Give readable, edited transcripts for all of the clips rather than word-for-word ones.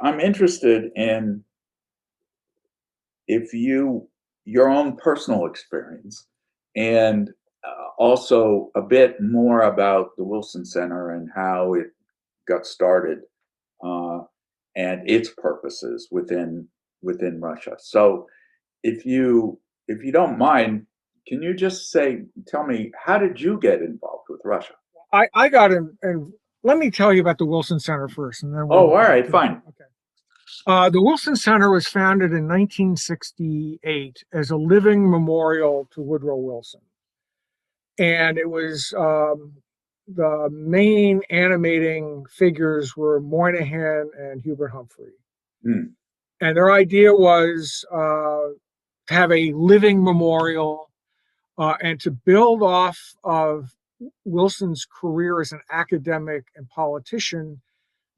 I'm interested in if your own personal experience and also a bit more about the Wilson Center and how it got started uh, and its purposes within Russia. So if you don't mind, can you just tell me how did you get involved with Russia? I got in, and let me tell you about the Wilson Center first, and then Oh, we'll. all right, fine. Okay. The Wilson Center was founded in 1968 as a living memorial to Woodrow Wilson. And it was the main animating figures were Moynihan and Hubert Humphrey. Hmm. And their idea was to have a living memorial and to build off of Wilson's career as an academic and politician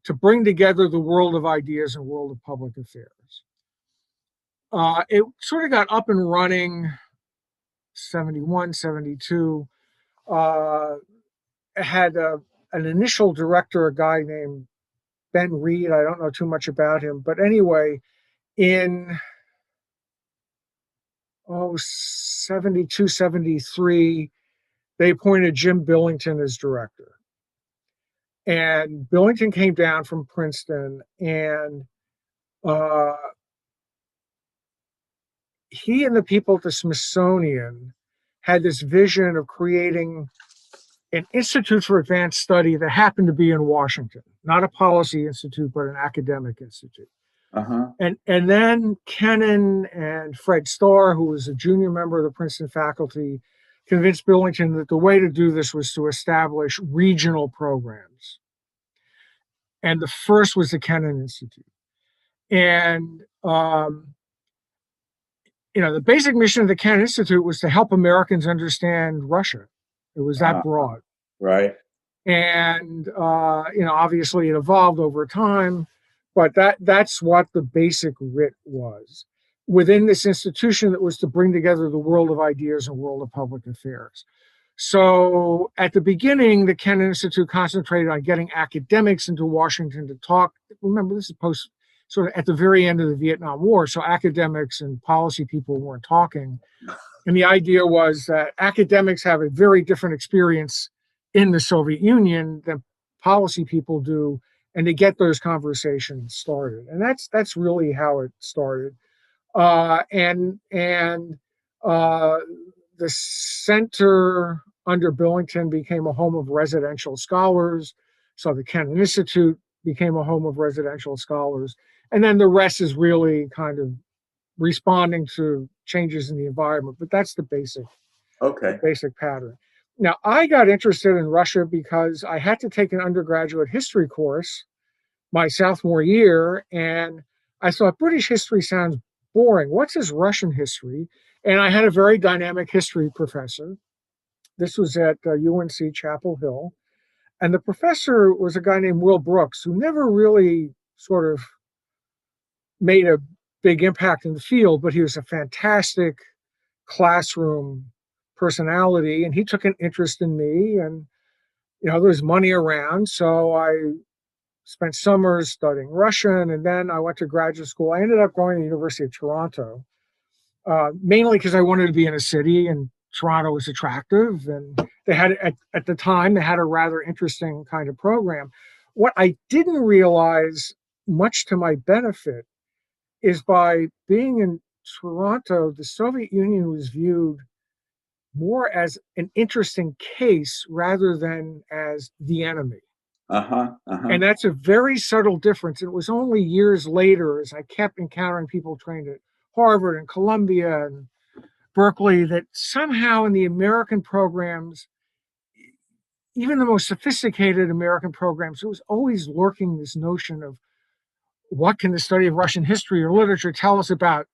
to bring together the world of ideas and world of public affairs. It sort of got up and running 71, 72. It had an initial director, a guy named Ben Reed. I don't know too much about him. But anyway, in 72, 73, they appointed Jim Billington as director. And Billington came down from Princeton, and he and the people at the Smithsonian had this vision of creating an institute for advanced study that happened to be in Washington, not a policy institute, but an academic institute. Uh-huh. And then Kennan and Fred Starr, who was a junior member of the Princeton faculty, convinced Billington that the way to do this was to establish regional programs. And the first was the Kennan Institute. And the basic mission of the Kennan Institute was to help Americans understand Russia. It was that broad. Right. And, obviously it evolved over time, but that's what the basic writ was. Within this institution, that was to bring together the world of ideas and world of public affairs. So at the beginning, the Kennan Institute concentrated on getting academics into Washington to talk. Remember, this is sort of at the very end of the Vietnam War, so academics and policy people weren't talking. And the idea was that academics have a very different experience in the Soviet Union than policy people do, and to get those conversations started. And that's really how it started. And the center under Billington became a home of residential scholars. So the Kennan Institute became a home of residential scholars. And then the rest is really kind of responding to changes in the environment. But that's the basic pattern. Now, I got interested in Russia because I had to take an undergraduate history course my sophomore year, and I thought British history sounds boring. What's this Russian history? And I had a very dynamic history professor. This was at UNC Chapel Hill. And the professor was a guy named Will Brooks, who never really sort of made a big impact in the field, but he was a fantastic classroom personality, and he took an interest in me. And there was money around, so I spent summers studying Russian, and then I went to graduate school. I ended up going to the University of Toronto, mainly because I wanted to be in a city, and Toronto was attractive, and they had at the time they had a rather interesting kind of program. What I didn't realize, much to my benefit, is by being in Toronto, the Soviet Union was viewed more as an interesting case rather than as the enemy. And that's a very subtle difference. It was only years later, as I kept encountering people trained at Harvard and Columbia and Berkeley, that somehow in the American programs, even the most sophisticated American programs, it was always lurking this notion of what can the study of Russian history or literature tell us about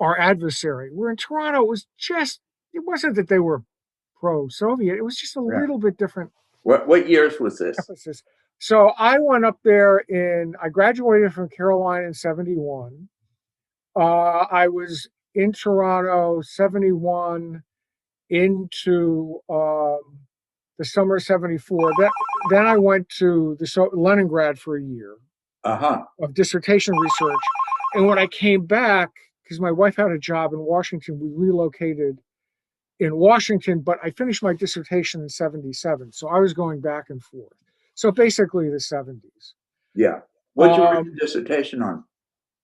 our adversary? Where in Toronto, it wasn't that they were pro-Soviet, it was just a little bit different. What years was this? Emphasis. So I went up there I graduated from Carolina in 71. I was in Toronto 71 into the summer of 74. Then I went to Leningrad for a year. Uh-huh. of dissertation research. And when I came back, because my wife had a job in Washington, we relocated in Washington, but I finished my dissertation in 77. So I was going back and forth. So basically the 70s. Yeah. What'd you write Um, your dissertation on?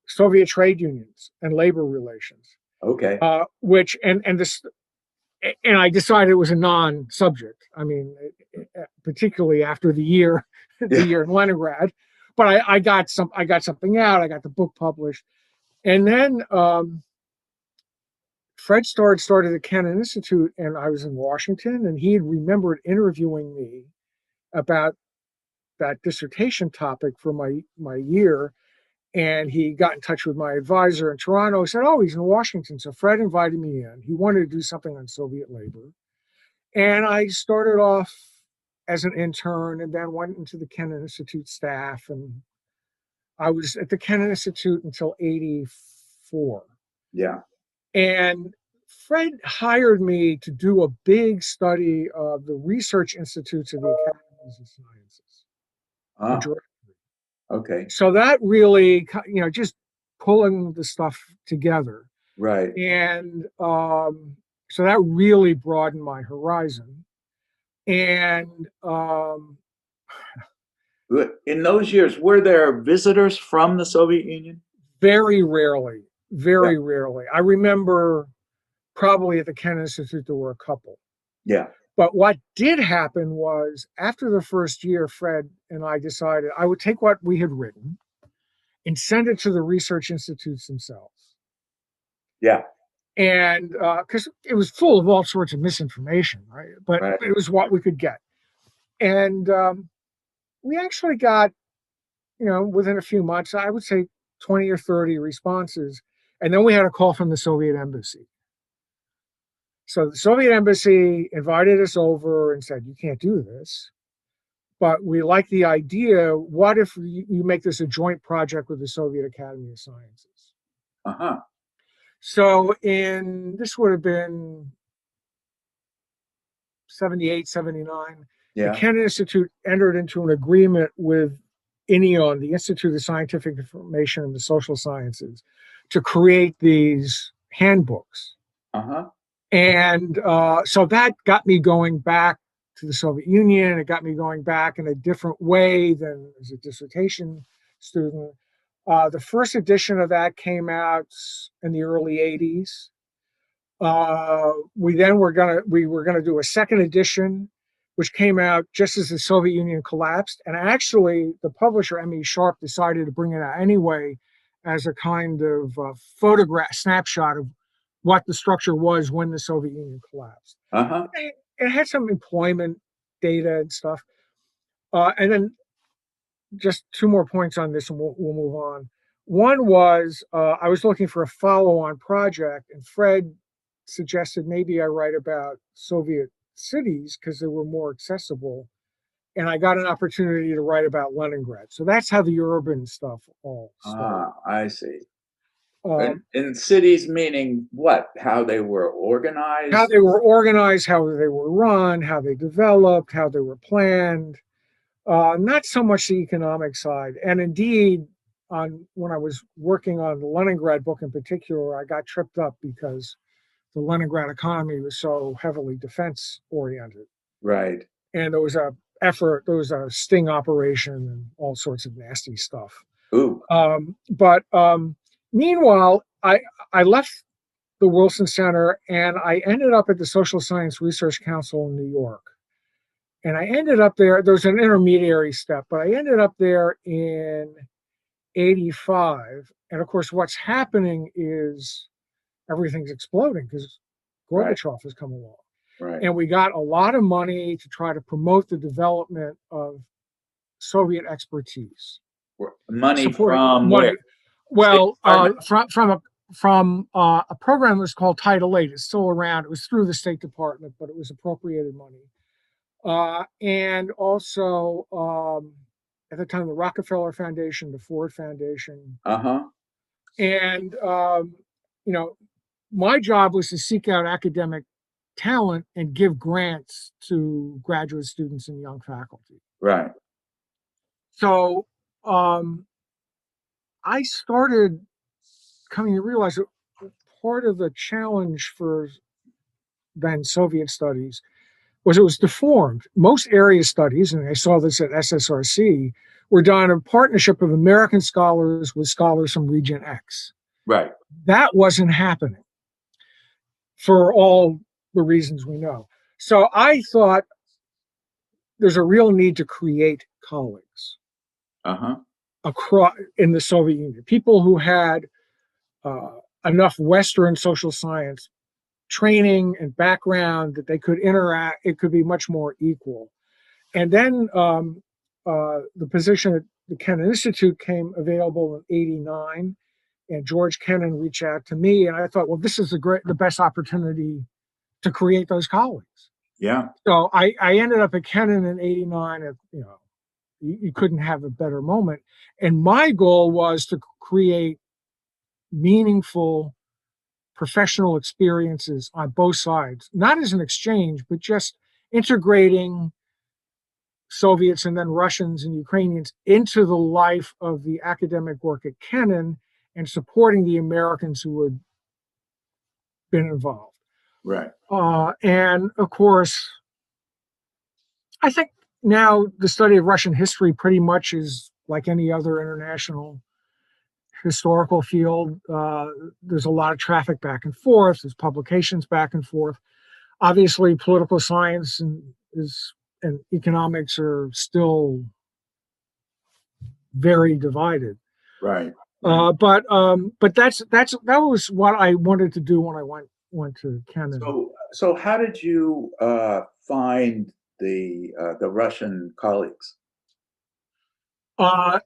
Soviet trade unions and labor relations, Okay. which, and this, and I decided it was a non-subject. I mean, particularly after the year, the Yeah. year in Leningrad. But I got something out. I got the book published, and then Fred started at Kennan Institute, and I was in Washington, and he had remembered interviewing me about that dissertation topic for my year. And he got in touch with my advisor in Toronto. He said, "Oh, he's in Washington." So Fred invited me in. He wanted to do something on Soviet labor. And I started off as an intern and then went into the Kennan Institute staff. And I was at the Kennan Institute until 84. Yeah. And Fred hired me to do a big study of the research institutes of the academies of sciences, a Ah, directory. okay. So that really, just pulling the stuff together. Right. And so that really broadened my horizon. And In those years, were there visitors from the Soviet Union? very rarely, Yeah. very rarely. I remember probably at the Kennan Institute, there were a couple. Yeah. But what did happen was after the first year, Fred and I decided I would take what we had written and send it to the research institutes themselves. Yeah. And because it was full of all sorts of misinformation, right? But Right. it was what we could get. And we actually got, within a few months, I would say 20 or 30 responses. And then we had a call from the Soviet embassy. So the Soviet embassy invited us over and said, "You can't do this, but we like the idea. What if you make this a joint project with the Soviet Academy of Sciences?" Uh-huh. So this would have been 78, 79. The Yeah. Kennan Institute entered into an agreement with INEON, the Institute of Scientific Information and the Social Sciences, to create these handbooks. Uh-huh. And so that got me going back to the Soviet Union. It got me going back in a different way than as a dissertation student. The first edition of that came out in the early 80s. We were gonna do a second edition, which came out just as the Soviet Union collapsed. And actually, the publisher M.E. Sharp decided to bring it out anyway as a kind of photograph snapshot of what the structure was when the Soviet Union collapsed. Uh-huh. It had some employment data and stuff. And then just two more points on this, and we'll move on. One was I was looking for a follow-on project, and Fred suggested maybe I write about Soviet cities because they were more accessible. And I got an opportunity to write about Leningrad. So that's how the urban stuff all started. Ah, I see. Um, In cities meaning what? How they were how organized? they were organized, how they were run, how they developed, how they were planned. Not so much the economic side. And indeed, when I was working on the Leningrad book in particular, I got tripped up because the Leningrad economy was so heavily defense oriented. Right. And there was a sting operation and all sorts of nasty stuff. Ooh. But meanwhile, I left the Wilson Center and I ended up at the Social Science Research Council in New York. And I ended up there. There's an intermediary step, but I ended up there in 85. And of course, what's happening is everything's exploding because Right. Gorbachev has come along. Right. And we got a lot of money to try to promote the development of Soviet expertise. Money Support from where? money. State Well, Department? from a program that was called Title VIII. It's still around. It was through the State Department, but it was appropriated money. And also at the time, the Rockefeller Foundation, the Ford Foundation. Uh-huh. And, you know, my job was to seek out academic talent and give grants to graduate students and young faculty. Right. So, um, I started coming to realize that part of the challenge for then Soviet studies was it was deformed. Most area studies, and I saw this at SSRC, were done in partnership of American scholars with scholars from Region X. Right. That wasn't happening for all the reasons we know. So I thought there's a real need to create colleagues Uh-huh. across in the Soviet Union, people who had uh, enough Western social science training and background that they could interact. It could be much more equal. And then the position at the Kennan Institute came available in '89, and George Kennan reached out to me, and I thought, well, this is the best opportunity to create those colleagues. Yeah. So I ended up at Kennan in '89. You couldn't have a better moment. And my goal was to create meaningful professional experiences on both sides, not as an exchange, but just integrating Soviets and then Russians and Ukrainians into the life of the academic work at Kennan and supporting the Americans who had been involved. Right. And of course, I think now the study of Russian history pretty much is like any other international historical field. There's a lot of traffic back and forth. There's publications back and forth. Obviously, political science and economics are still very divided. Right. But that was what I wanted to do when I went to Kennan. So how did you find the Russian colleagues? Uh,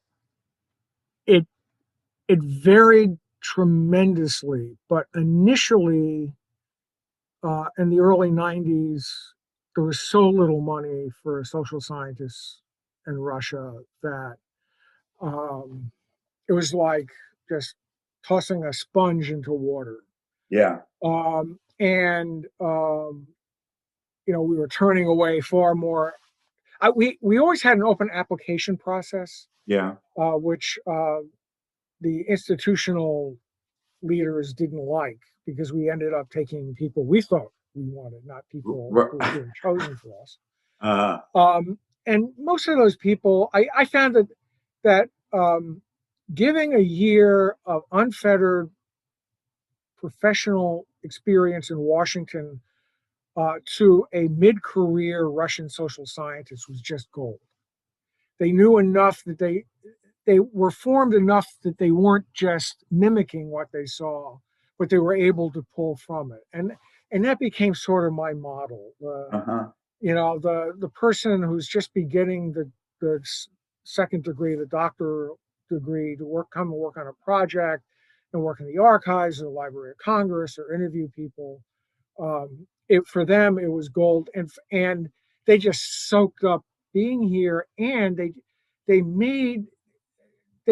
it it varied tremendously, but initially in the early '90s, there was so little money for social scientists in Russia that um, it was like just tossing a sponge into water. Yeah. And we were turning away far more. We always had an open application process, Yeah. which the institutional leaders didn't like because we ended up taking people we thought we wanted, not people who were being chosen for us. Uh, And most of those people, I found that giving a year of unfettered professional experience in Washington to a mid-career Russian social scientist was just gold. They knew enough that they were formed enough that they weren't just mimicking what they saw, but they were able to pull from it. And that became sort of my model. uh-huh. The person who's just beginning the second degree, the doctor degree, to come and work on a project and work in the archives or the Library of Congress or interview people. For them, it was gold, and they just soaked up being here, and they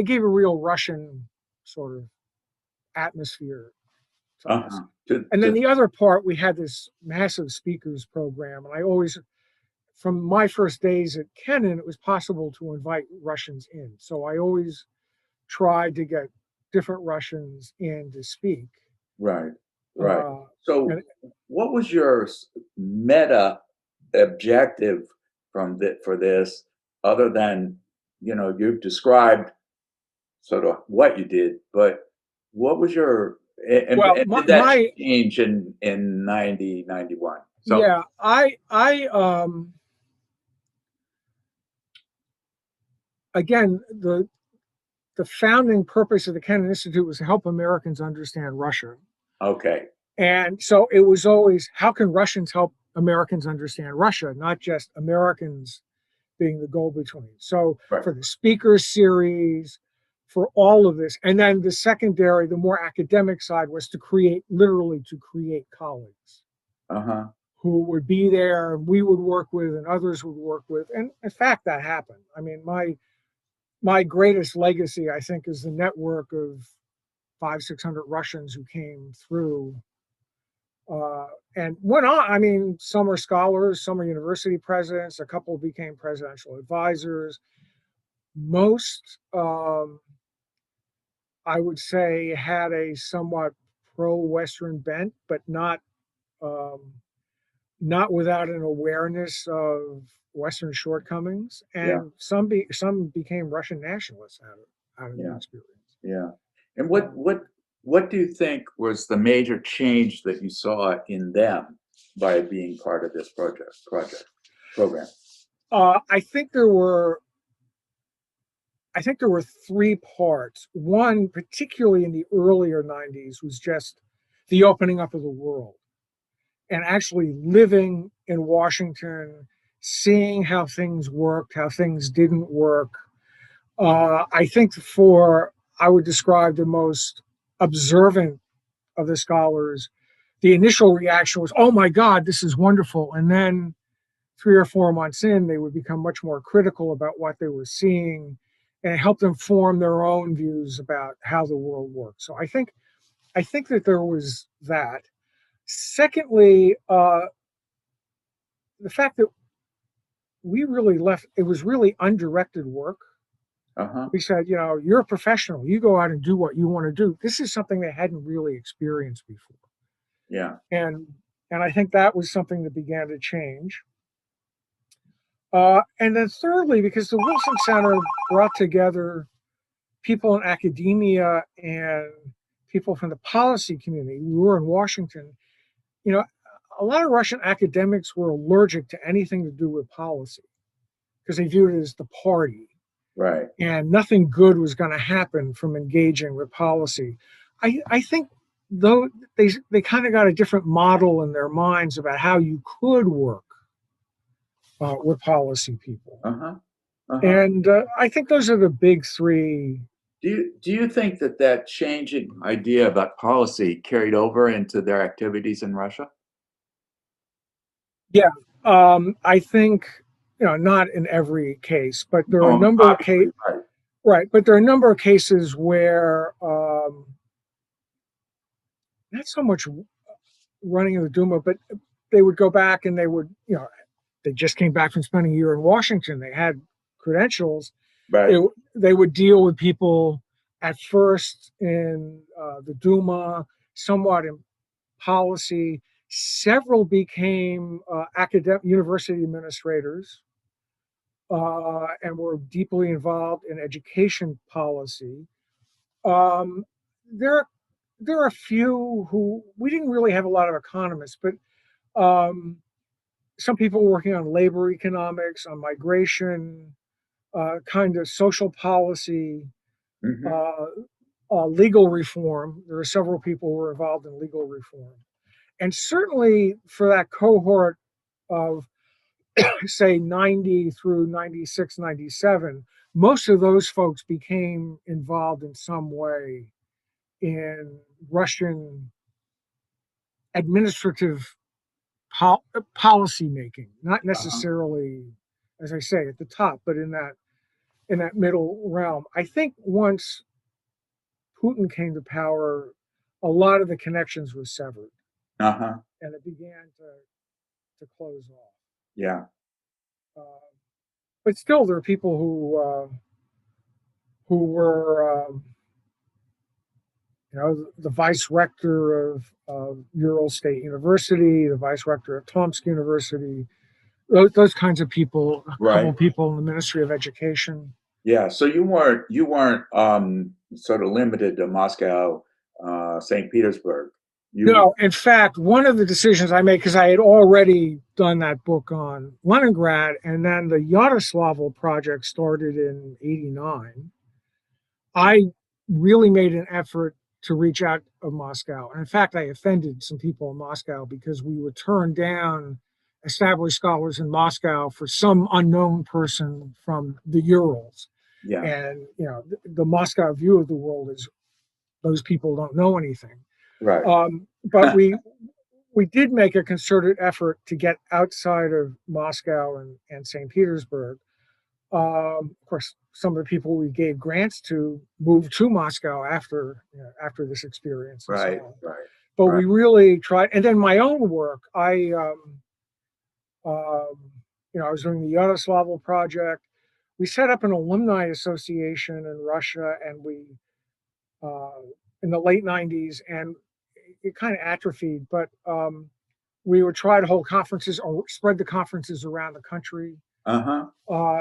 gave a real Russian sort of atmosphere to us. Uh-huh. And then the other part, we had this massive speakers program, and I always, from my first days at Kennan, it was possible to invite Russians in. So I always tried to get different Russians in to speak. Right. Right. Uh, So and what was your meta objective for this, other than, you've described sort of what you did, but what was your, well, and did that my change in 91? So, yeah, I again, the founding purpose of the Kennan Institute was to help Americans understand Russia. okay. And so it was always, how can Russians help Americans understand Russia, not just Americans being the go-between. So Right. for the speaker series, for all of this, and then the secondary, the more academic side was literally to create colleagues Uh-huh. who would be there and we would work with and others would work with. And in fact, that happened. I mean, my greatest legacy, I think, is the network of 500-600 Russians who came through and went on. I mean, some are scholars, some are university presidents, a couple became presidential advisors. Most I would say, had a somewhat pro-Western bent, but um, not without an awareness of Western shortcomings, Yeah. and some became Russian nationalists out of the Yeah. experience. Yeah. And Um, what do you think was the major change that you saw in them by being part of this project program? uh, I think there were I think there were three parts. One, particularly in the earlier '90s, was just the opening up of the world and actually living in Washington, seeing how things worked, how things didn't work. I think I would describe the most observant of the scholars, the initial reaction was, oh my God, this is wonderful. And then 3 or 4 months in, they would become much more critical about what they were seeing and help them form their own views about how the world works. So I think that there was that. Secondly, the fact that we really left, it was really undirected work. Uh-huh. We said, you're a professional. You go out and do what you want to do. This is something they hadn't really experienced before. Yeah. And and I think that was something that began to change. And then thirdly, because the Wilson Center brought together people in academia and people from the policy community. We were in Washington. You know, a lot of Russian academics were allergic to anything to do with policy because they viewed it as the party, Right. and nothing good was going to happen from engaging with policy. I think though they kind of got a different model in their minds about how you could work with policy people, Uh-huh. Uh-huh. and I think those are the big three. Do you think that that changing idea about policy carried over into their activities in Russia? Yeah, I think not in every case, but there are a No, number of obviously, cases. right. Right, but there are a number of cases where not so much running of the Duma, but they would go back and they just came back from spending a year in Washington. They had credentials. They Right. they would deal with people at first in the Duma, somewhat in policy. Several became academic university administrators and were deeply involved in education policy. Um, there, there are a few who we didn't really have a lot of economists, but um, some people working on labor economics, on migration, kind of social policy, Mhm. uh, legal reform. There are several people who were involved in legal reform. And certainly for that cohort of, say, 90 through 96, 97, most of those folks became involved in some way in Russian administrative policy making, not Uh-huh. necessarily, as I say, at the top, but in that middle realm. I think once Putin came to power, a lot of the connections were severed, Uh-huh. and it began to close off. Yeah. Uh, but still, there are people who were, the vice rector of Ural State University, the vice rector of Tomsk University, those kinds of people, a couple Right. of people in the Ministry of Education. Yeah. So you weren't sort of limited to Moscow, St. Petersburg. You No, in fact, one of the decisions I made, because I had already done that book on Leningrad, and then the Yaroslavl project started in '89, I really made an effort to reach out of Moscow. And in fact, I offended some people in Moscow because we would turn down established scholars in Moscow for some unknown person from the Urals. yeah. And the Moscow view of the world is those people don't know anything. Right. But we did make a concerted effort to get outside of Moscow and St. Petersburg. Of course, some of the people we gave grants to moved to Moscow after this experience and so Right. on. Right. But Right. we really tried. And then my own work, um, I was doing the Yaroslavl project. We set up an alumni association in Russia, and we in the late 90s, and it kind of atrophied, but we would try to hold conferences or spread the conferences around the country. Uh-huh.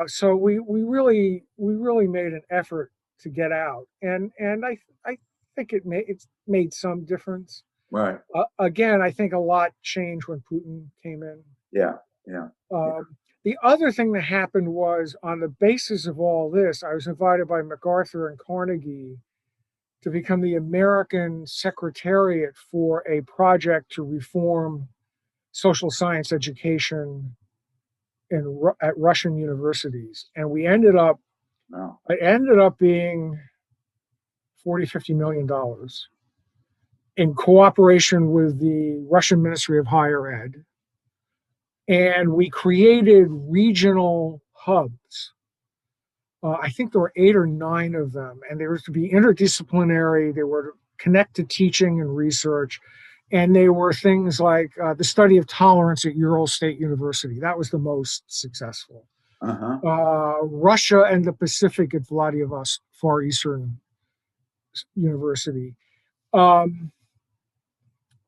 So we really made an effort to get out, and I think it's made some difference. Right. Again, I think a lot changed when Putin came in. Yeah. Yeah. The other thing that happened was, on the basis of all this, I was invited by MacArthur and Carnegie to become the American Secretariat for a project to reform social science education at Russian universities. And Wow. it ended up being $40-50 million in cooperation with the Russian Ministry of Higher Ed. And we created regional hubs. I think there were 8 or 9 of them, and they were to be interdisciplinary. They were to connect to teaching and research. And they were things like the study of tolerance at Ural State University. That was the most successful. Russia and the Pacific at Vladivostok, Far Eastern University. A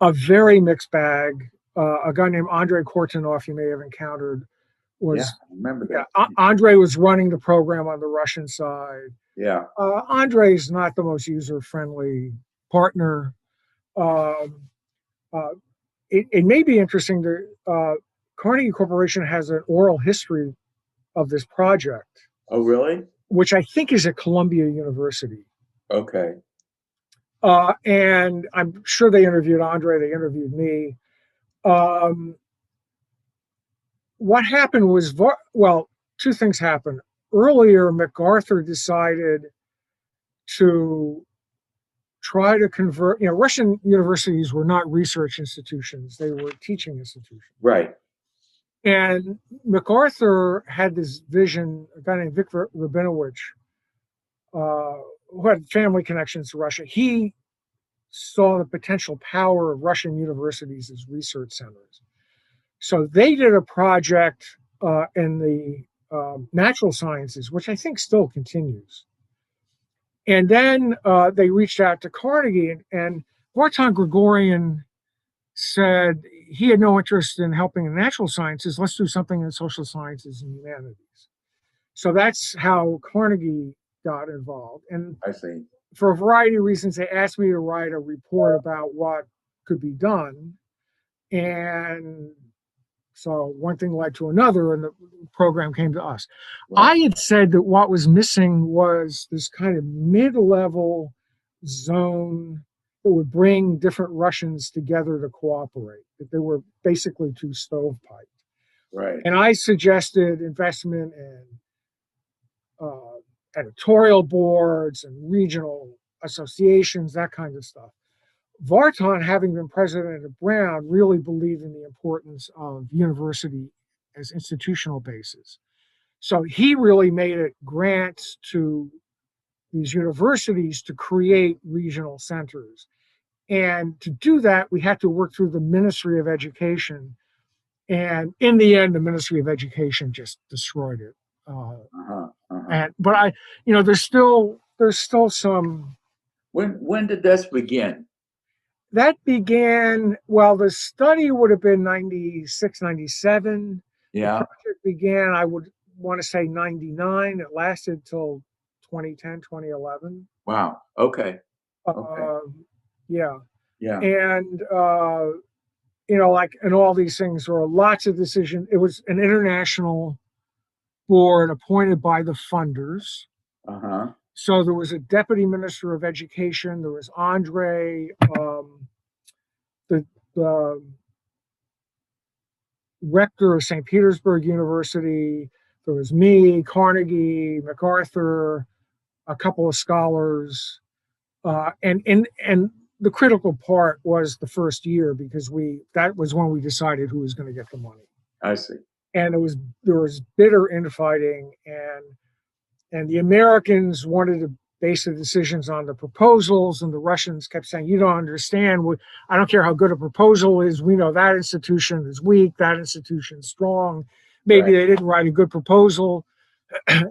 very mixed bag. A guy named Andrei Kortunov, you may have encountered, I remember that. Andrei was running the program on the Russian side. Yeah. Andrei's not the most user-friendly partner. It may be interesting that Carnegie Corporation has an oral history of this project. Oh, really? Which I think is at Columbia University. Okay. And I'm sure they interviewed Andrei, they interviewed me. What happened was, well, 2 things happened. Earlier, MacArthur decided to try to convert, Russian universities were not research institutions, they were teaching institutions. Right. And MacArthur had this vision, a guy named Viktor Rabinowitz, who had family connections to Russia. He saw the potential power of Russian universities as research centers. So they did a project in the natural sciences, which I think still continues. And then they reached out to Carnegie, and Vartan Gregorian said he had no interest in helping in natural sciences. Let's do something in social sciences and humanities. So that's how Carnegie got involved. And I see. For a variety of reasons, they asked me to write a report about what could be done. And so one thing led to another, and the program came to us. Right. I had said that what was missing was this kind of mid-level zone that would bring different Russians together to cooperate, that they were basically too stovepiped. Right. And I suggested investment in editorial boards and regional associations, that kind of stuff. Vartan, having been president of Brown, really believed in the importance of university as institutional bases. So he really made it grants to these universities to create regional centers. And to do that, we had to work through the Ministry of Education. And in the end, the Ministry of Education just destroyed it. But there's still some. When did this begin? That began, well, the study would have been 96, 97. Yeah. The project began, I would want to say 99. It lasted till 2010, 2011. Wow. Okay. Okay. Yeah. Yeah. And, like in all these things, there were lots of decisions. It was an international board appointed by the funders. Uh-huh. So there was a deputy minister of education. There was Andrei, the rector of St. Petersburg University. There was me, Carnegie, MacArthur, a couple of scholars, and the critical part was the first year, because that was when we decided who was going to get the money. I see. And there was bitter infighting, and the Americans wanted to base the decisions on the proposals, and the Russians kept saying, "You don't understand. I don't care how good a proposal is. We know that institution is weak, that institution is strong. Maybe They didn't write a good proposal."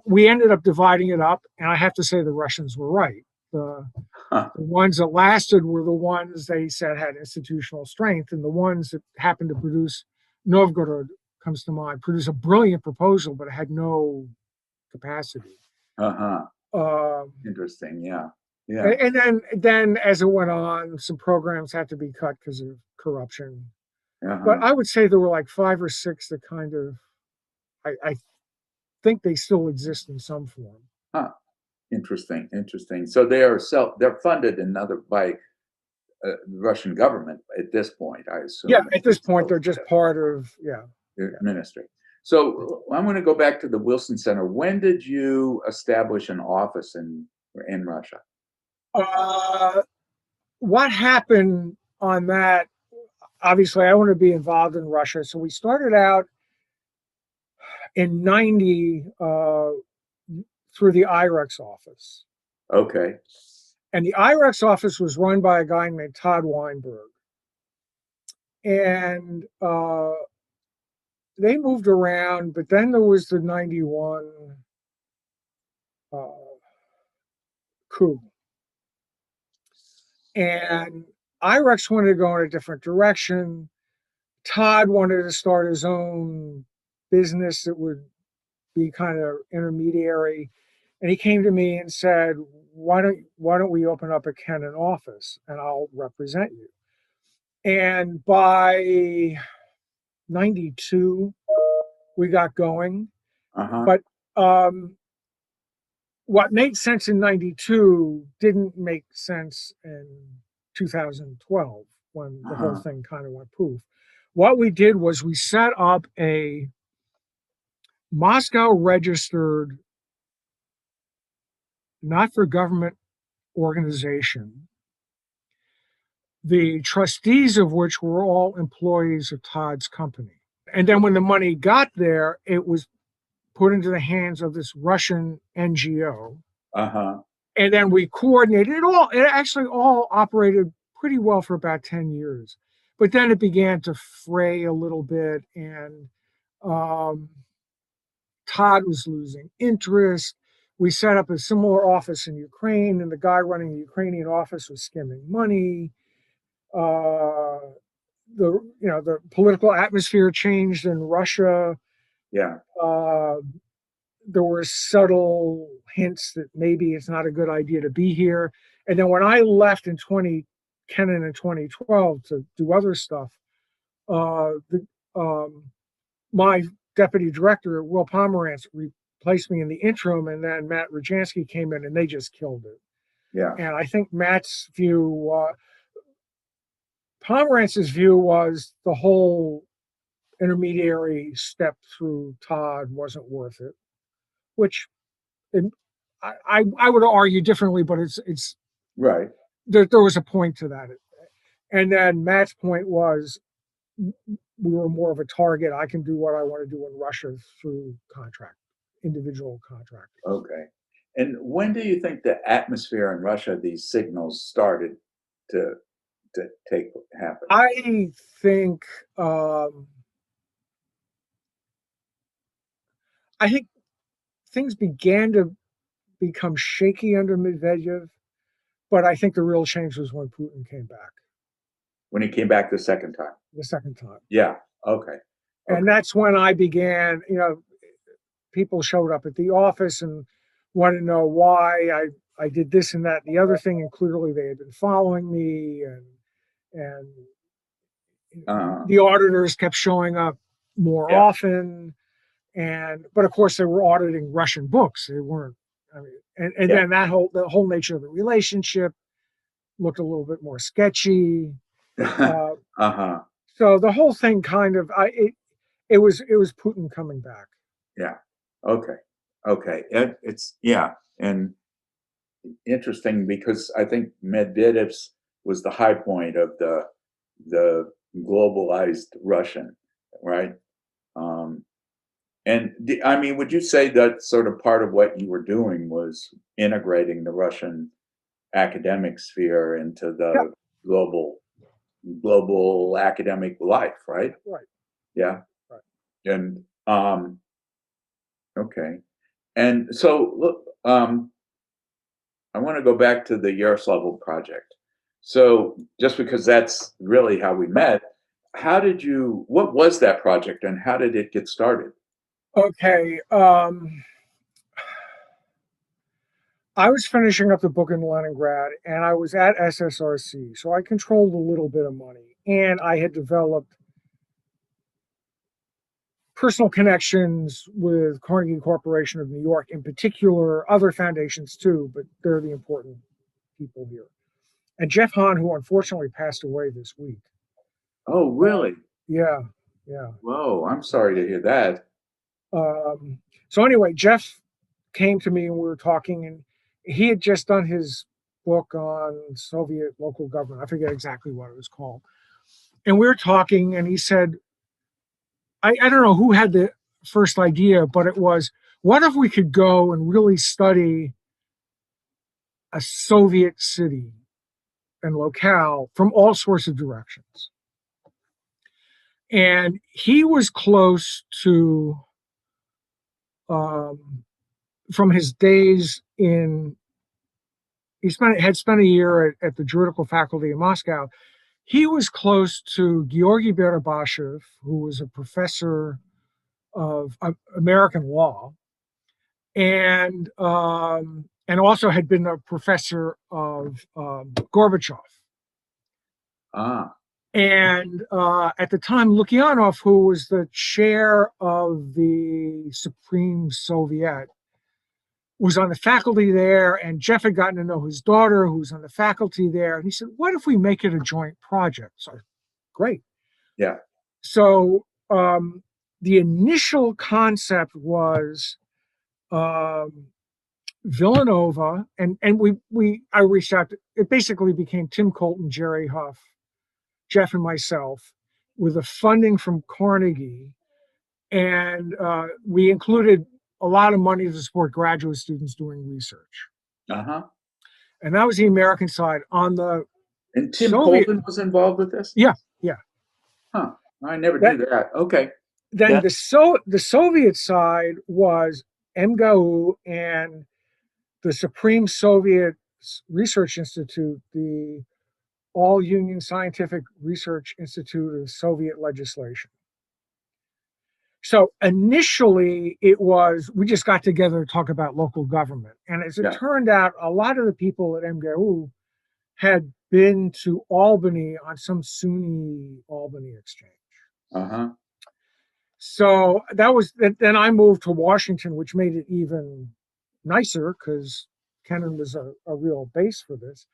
We ended up dividing it up, and I have to say the Russians were right. Huh. The ones that lasted were the ones they said had institutional strength, and the ones that happened to produce, Novgorod comes to mind, produced a brilliant proposal, but it had no capacity. Uh-huh. Um, Interesting. Yeah. Yeah. and then as it went on, some programs had to be cut because of corruption. But Uh-huh. I would say there were like 5 or 6 that kind of, I think they still exist in some form. Huh. Interesting. Interesting. So they're funded another by the Russian government at this point, I Yeah, assume. at this point, they're just part of, yeah. The ministry. So I'm going to go back to the Wilson Center. When did you establish an office in Russia? Uh, what happened on that? Obviously, I want to be involved in Russia. So we started out in 90 through the IREX office. Okay. And the IREX office was run by a guy named Todd Weinberg. And they moved around, but then there was the 91 uh, coup. And IREX wanted to go in a different direction. Todd wanted to start his own business that would be kind of intermediary. And he came to me and said, why don't we open up a Kennan office and I'll represent you? And by 92, we got going. Uh-huh. But what made sense in 92 didn't make sense in 2012 when the whole Uh-huh. thing kind of went poof. What we did was we set up a Moscow registered, not for government organization, the trustees of which were all employees of Todd's company. And then when the money got there, it was put into the hands of this Russian NGO. Uh-huh. And then we coordinated it all. It actually all operated pretty well for about 10 years. But then it began to fray a little bit, and um, Todd was losing interest. We set up a similar office in Ukraine, and the guy running the Ukrainian office was skimming money. Uh, the political atmosphere changed in Russia. Yeah. Uh, there were subtle hints that maybe it's not a good idea to be here. And then when I left in Kennan in 2012 to do other stuff, the my deputy director, Will Pomerantz, replaced me in the interim, and then Matt Rajansky came in, and they just killed it. Yeah. And I think Matt's view, Pomerantz's view was the whole intermediary step through Todd wasn't worth it, which it, I would argue differently, but it's Right. there was a point to that. And then Matt's point was we were more of a target. I can do what I want to do in Russia through individual contractors. Okay. And when do you think the atmosphere in Russia, these signals started to to take happen? I think um, I think things began to become shaky under Medvedev, but I think the real change was when Putin came back When he came back the second time? the second time. Yeah. Okay. And Okay. that's when I began, people showed up at the office and wanted to know why I did this and that and the other thing, and clearly they had been following me, and Uh, the auditors kept showing up more yeah. often. But of course they were auditing Russian books. They weren't, I mean, and Yeah. then the whole nature of the relationship looked a little bit more sketchy. Uh, Uh-huh. so the whole thing kind of, it was Putin coming back. Yeah. Okay. Okay. It's yeah, and interesting because I think Medvedev's was the high point of the globalized Russian, right? Um, and I mean, would you say that sort of part of what you were doing was integrating the Russian academic sphere into Yeah, the global academic life, right? right, Yeah. right. And okay. And so look, I want to go back to the Yaroslavl project. So just because that's really how we met, what was that project and how did it get started? Okay. I was finishing up the book in Leningrad and I was at SSRC, so I controlled a little bit of money and I had developed personal connections with Carnegie Corporation of New York, in particular, other foundations too, but they're the important people here. And Jeff Hahn, who unfortunately passed away this week. Oh, really? Yeah, yeah. Whoa, I'm sorry to hear that. Um, so anyway, Jeff came to me and we were talking, and he had just done his book on Soviet local government. I forget exactly what it was called. And we were talking, and he said, I don't know who had the first idea, but it was, what if we could go and really study a Soviet city and locale from all sorts of directions? And he was close to, from his days in, had spent a year at the juridical faculty in Moscow. He was close to Georgy Berabashev, who was a professor of American law, and also had been a professor of Gorbachev. Ah, And at the time, Lukyanov, who was the chair of the Supreme Soviet, was on the faculty there, and Jeff had gotten to know his daughter, who was on the faculty there. And he said, what if we make it a joint project? So, great. yeah. So the initial concept was Villanova, and I reached out. It basically became Tim Colton, Jerry Huff, Jeff, and myself, with the funding from Carnegie, and we included a lot of money to support graduate students doing research. Uh-huh. And that was the American side. On the And Tim Soviet, Colton was involved with this? yeah, yeah. Huh. I never knew that. Okay. Then Yeah. the Soviet side was MGAU and the Supreme Soviet Research Institute, the All Union Scientific Research Institute of Soviet Legislation. So initially it was, we just got together to talk about local government. And as it turned out, a lot of the people at MGAU had been to Albany on some SUNY Albany exchange. Uh-huh. So that was, then I moved to Washington, which made it even nicer because Kennan was a real base for this.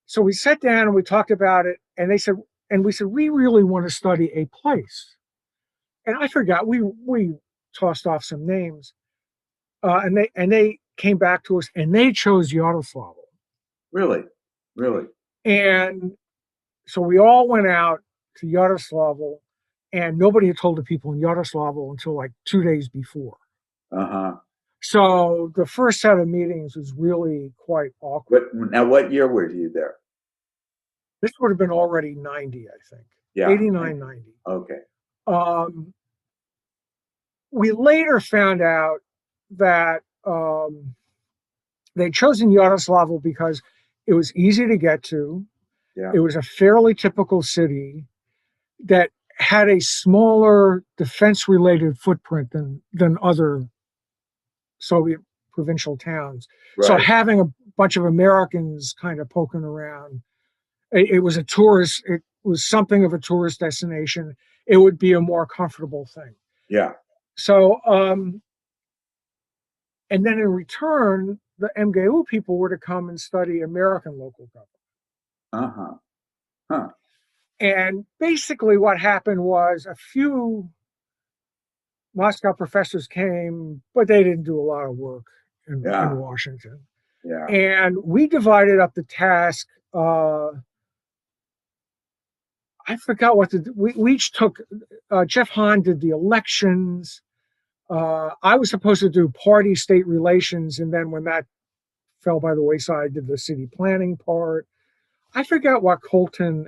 So we sat down and we talked about it, and they said, and we said, we really want to study a place. And I forgot, we tossed off some names, and they came back to us, and they chose Yaroslavl. Really? Really? And so we all went out to Yaroslavl, and nobody had told the people in Yaroslavl until like 2 days before. Uh-huh. So the first set of meetings was really quite awkward. Now, what year were you there? This would have been already 90, I think. Yeah. 89, 90. Okay. We later found out that they'd chosen Yaroslavl because it was easy to get to. Yeah. It was a fairly typical city that had a smaller defense-related footprint than other Soviet provincial towns. Right. So having a bunch of Americans kind of poking around, it was it was something of a tourist destination. It would be a more comfortable thing. Yeah. So, and then in return, the MGAU people were to come and study American local government. Uh-huh. Huh. And basically what happened was a few Moscow professors came, but they didn't do a lot of work in Washington. Yeah. And we divided up the task. I forgot what we each took. Jeff Hahn did the elections. I was supposed to do party state relations, and then when that fell by the wayside, I did the city planning part. I forgot what Colton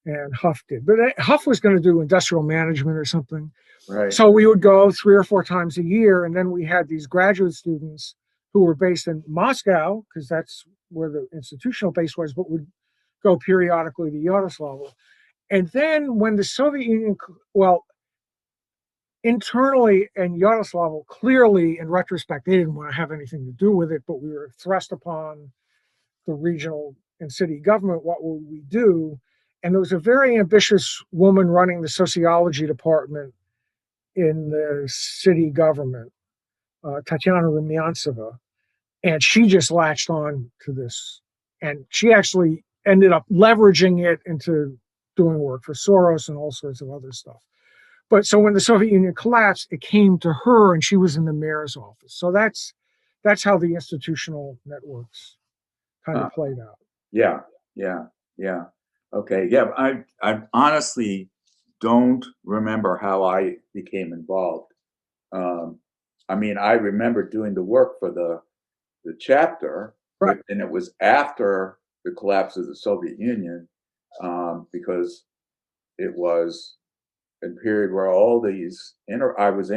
and Huff did, but Huff was going to do industrial management or something. Right. So we would go 3 or 4 times a year, and then we had these graduate students who were based in Moscow, because that's where the institutional base was, but would go periodically to Yaroslavl. And then when the Soviet Union, well, internally in Yaroslavl, clearly in retrospect, they didn't want to have anything to do with it, but we were thrust upon the regional and city government. What would we do? And there was a very ambitious woman running the sociology department in the city government, Tatiana Rumyantseva, and she just latched on to this. And she actually ended up leveraging it into doing work for Soros and all sorts of other stuff. But so when the Soviet Union collapsed, it came to her, and she was in the mayor's office. So that's how the institutional networks kind Uh, of played out. yeah, yeah, yeah. Okay, yeah. I honestly don't remember how I became involved. Um, I mean, I remember doing the work for the chapter, Right. but and it was after the collapse of the Soviet Union, because it was a period where all these I was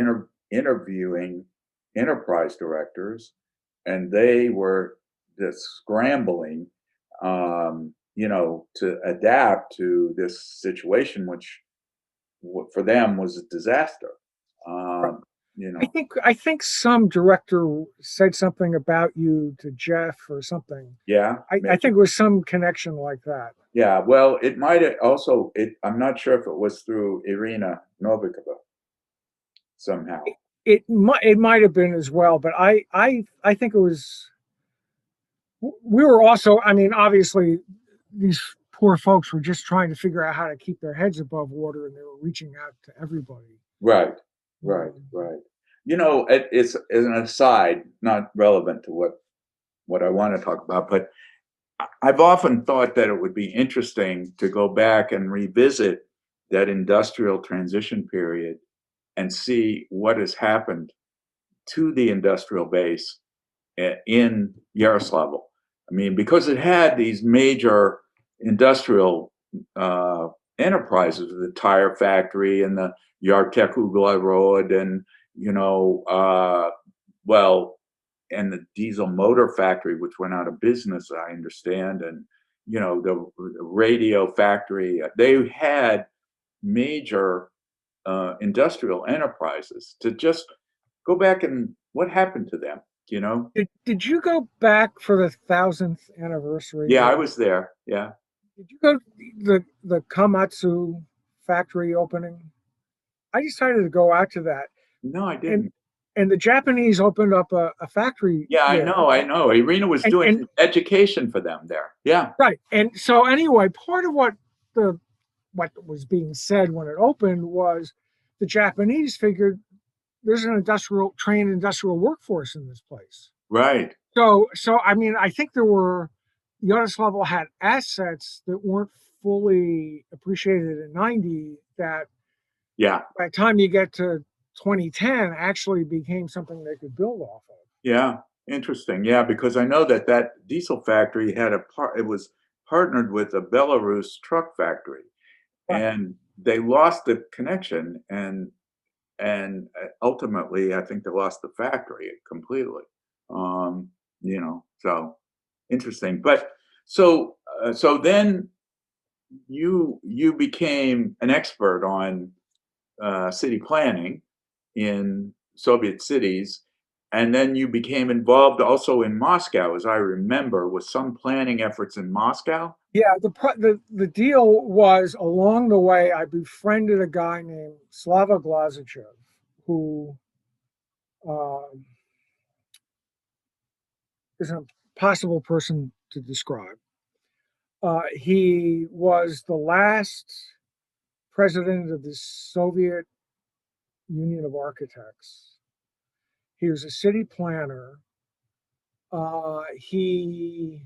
interviewing enterprise directors, and they were just scrambling, to adapt to this situation, which for them was a disaster. Right. Um, you I know, think I think some director said something about you to Jeff or something. yeah, I think it was some connection like that. yeah. Well, it might have also. I'm not sure if it was through Irina Novikova somehow. It might have been as well, but I think it was. We were also, I mean, obviously, these poor folks were just trying to figure out how to keep their heads above water, and they were reaching out to everybody. Right, right, Um, right. It's as an aside, not relevant to what I want to talk about, but I've often thought that it would be interesting to go back and revisit that industrial transition period and see what has happened to the industrial base in Yaroslavl. I mean, because it had these major industrial uh, enterprises, the tire factory and the Yartek Uglarod, and you know, well, and the diesel motor factory, which went out of business, I understand, and the radio factory. They had major industrial enterprises. To just go back and what happened to them, you know? did you go back for the 1000th anniversary? Yeah, I was there. Yeah. Did you go to the Kamatsu factory opening? I decided to go out to that, No, I and didn't. and the Japanese opened up a factory Yeah, I there, know, I know. Irina was doing and education for them there. Yeah. right, and so anyway, part of the what was being said when it opened was the Japanese figured there's an trained industrial workforce in this place. Right. So I mean, I think Yaroslavl had assets that weren't fully appreciated in '90 that Yeah. by the time you get to 2010 actually became something they could build off of. Yeah. Interesting. Yeah, because I know that diesel factory had it was partnered with a Belarus truck factory, Right. and they lost the connection, and ultimately I think they lost the factory completely. So interesting. But so then you became an expert on city planning in Soviet cities, and then you became involved also in Moscow, as I remember, with some planning efforts in Moscow. Yeah, the deal was along the way, I befriended a guy named Slava Glazichev, who uh, is an impossible person to describe. He was the last president of the Soviet Union of Architects. He was a city planner. He,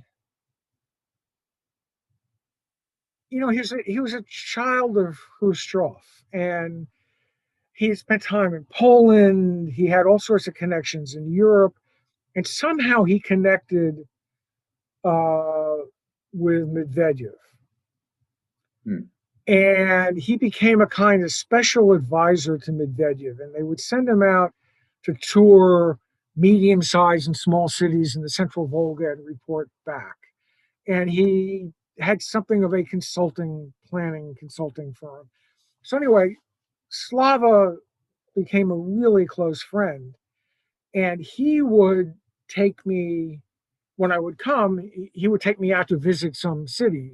he was a child of Khrushchev, and he spent time in Poland. He had all sorts of connections in Europe, and somehow he connected uh, with Medvedev. Hmm. And he became a kind of special advisor to Medvedev, and they would send him out to tour medium-sized and small cities in the central Volga and report back. And he had something of a consulting firm. So anyway, Slava became a really close friend, and he would take me when I would come. He would take me out to visit some city,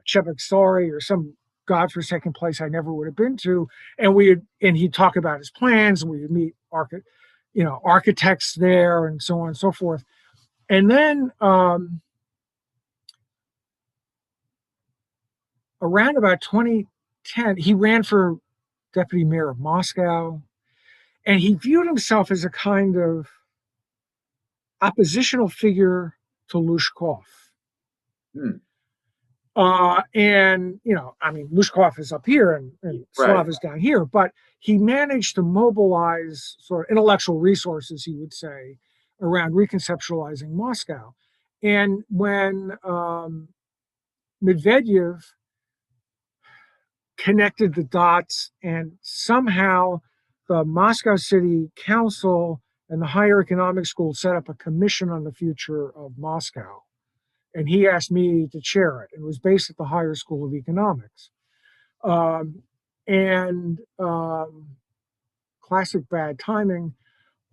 Cheboksary or some godforsaken place I never would have been to, and he'd talk about his plans, and we would meet architects there, and so on and so forth. And then around about 2010, he ran for deputy mayor of Moscow, and he viewed himself as a kind of oppositional figure to Lushkov. Hmm. And, I mean, Lushkov is up here and Slav is down here, but he managed to mobilize sort of intellectual resources, he would say, around reconceptualizing Moscow. And when Medvedev connected the dots, and somehow the Moscow City Council and the Higher Economic School set up a commission on the future of Moscow. And he asked me to chair it. It was based at the Higher School of Economics. Classic bad timing.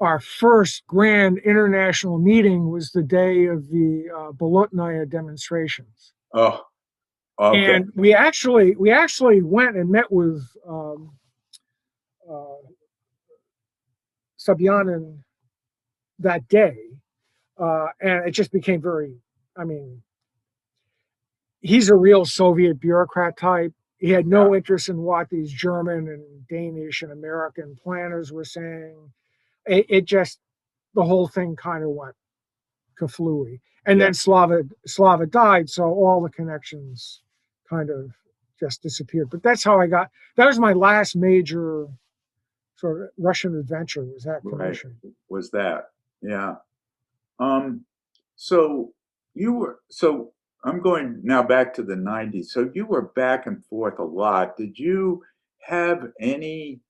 Our first grand international meeting was the day of the Bolotnaya demonstrations. Oh, okay. And we actually went and met with Sobyanin that day, and it just became very. I mean, he's a real Soviet bureaucrat type. He had no interest in what these German and Danish and American planners were saying. It just, the whole thing kind of went kaflooey. And then Slava died, so all the connections kind of just disappeared. But that's how that was my last major sort of Russian adventure, was that commission. Right. Was that, yeah. So I'm going now back to the 90s. So you were back and forth a lot. Did you have any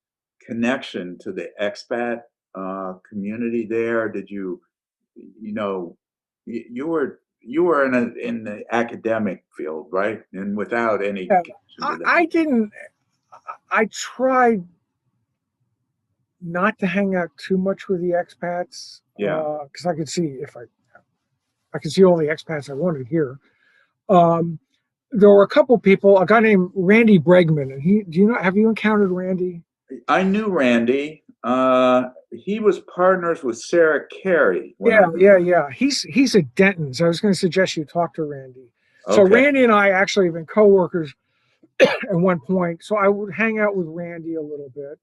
connection to the expat community there? Did you, you were in the academic field, right? And without any connection to that. I didn't. I tried not to hang out too much with the expats. Because I could see I could see all the expats I wanted here. There were a couple people, a guy named Randy Bregman, and have you encountered Randy? I knew Randy. He was partners with Sarah Carey. Yeah. He's at Denton's. I was going to suggest you talk to Randy. So Randy and I actually have been coworkers at one point. So I would hang out with Randy a little bit.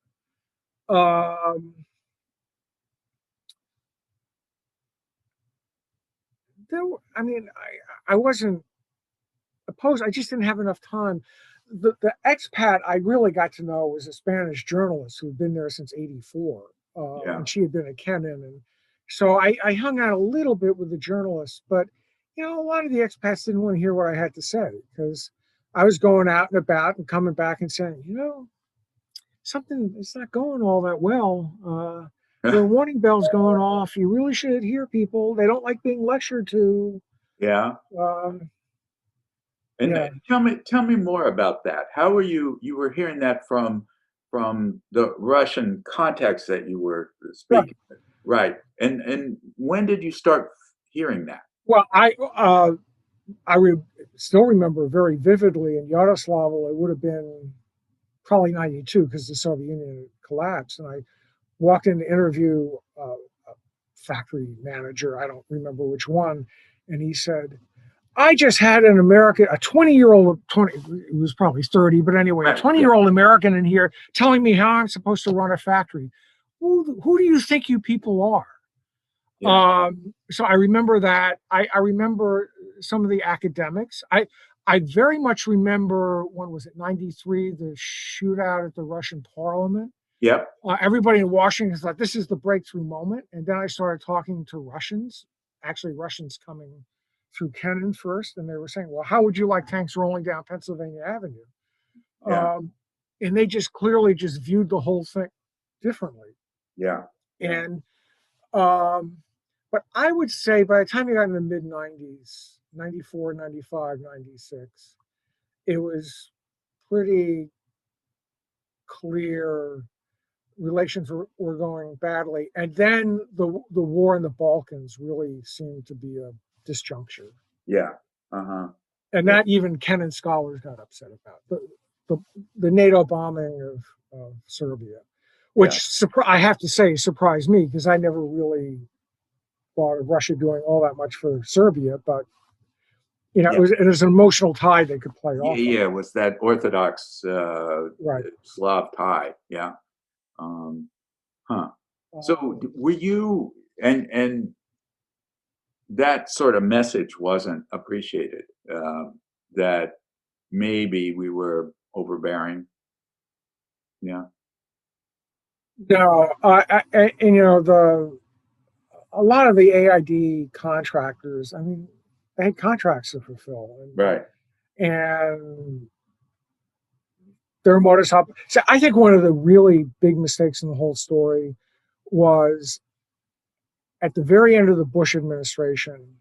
I wasn't opposed. I just didn't have enough time. The expat I really got to know was a Spanish journalist who'd been there since '84, and she had been at Kennan, and so I hung out a little bit with the journalists. But a lot of the expats didn't want to hear what I had to say, because I was going out and about and coming back and saying, something is not going all that well. There are warning bells going off. You really should hear people. They don't like being lectured to. Yeah. Tell me more about that. How were you were hearing that from the Russian context that you were speaking? Right. And when did you start hearing that? Well, I still remember very vividly in Yaroslavl. It would have been probably '92, because the Soviet Union collapsed, and I walked in to interview a factory manager. I don't remember which one, and he said, I just had an American, a 20-year-old, it was probably 30, but anyway, a 20-year-old American in here telling me how I'm supposed to run a factory. Who do you think you people are? So I remember that. I remember some of the academics. I very much remember, when was it, '93, the shootout at the Russian parliament. Yep. Everybody in Washington thought this is the breakthrough moment. And then I started talking to Russians, actually Russians coming through Kennan first, and they were saying, well, how would you like tanks rolling down Pennsylvania Avenue? And they just clearly just viewed the whole thing differently. Yeah. And Um, but I would say by the time you got in the mid 90s, 94, 95, 96, it was pretty clear relations were going badly. And then the war in the Balkans really seemed to be a disjuncture. Yeah. Uh-huh. And Yeah. that even Kennan scholars got upset about the, the NATO bombing of Serbia, Yeah. which I have to say surprised me because I never really thought of Russia doing all that much for Serbia, but Yeah. it was an emotional tie they could play Yeah. off of. Yeah. It was that Orthodox Right. Slav tie. Yeah. Um, huh. So Um, were you and that sort of message wasn't appreciated, that maybe we were overbearing. Yeah. no, and a lot of the AID contractors, I mean, they had contracts to fulfill, Right. and their modus op. So I think one of the really big mistakes in the whole story was at the very end of the Bush administration,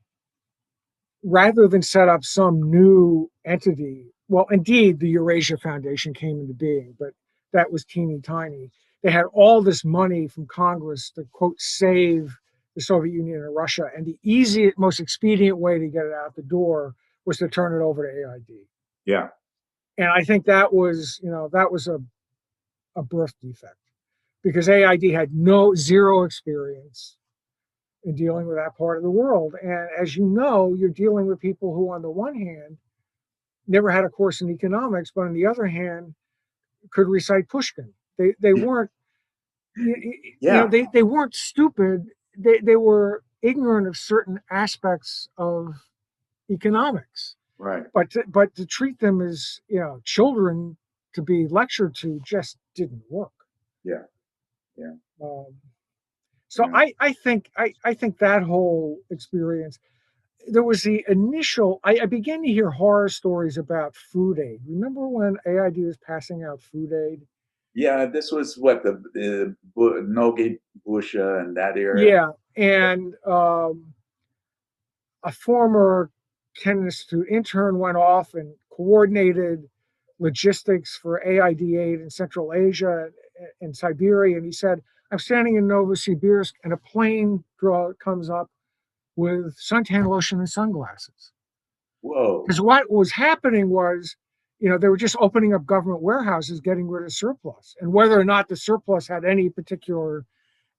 rather than set up some new entity, well, indeed, the Eurasia Foundation came into being, but that was teeny tiny. They had all this money from Congress to, quote, save the Soviet Union and Russia. And the easiest, most expedient way to get it out the door was to turn it over to AID. Yeah. And I think that was a birth defect because AID had zero experience in dealing with that part of the world. And as you know, you're dealing with people who, on the one hand, never had a course in economics, but on the other hand, could recite Pushkin. They weren't Yeah. they weren't stupid. They were ignorant of certain aspects of economics. Right. But to treat them as children to be lectured to just didn't work. Yeah. Yeah. Um, so Yeah. I think that whole experience, there was the initial, I began to hear horror stories about food aid. Remember when AID was passing out food aid? Yeah. This was what the Nogi Busha and that area. Yeah. And a former Kennan Institute intern went off and coordinated logistics for AID aid in Central Asia and Siberia. And he said, I'm standing in Novosibirsk and a plane comes up with suntan lotion and sunglasses. Whoa. Because what was happening was, they were just opening up government warehouses, getting rid of surplus, and whether or not the surplus had any particular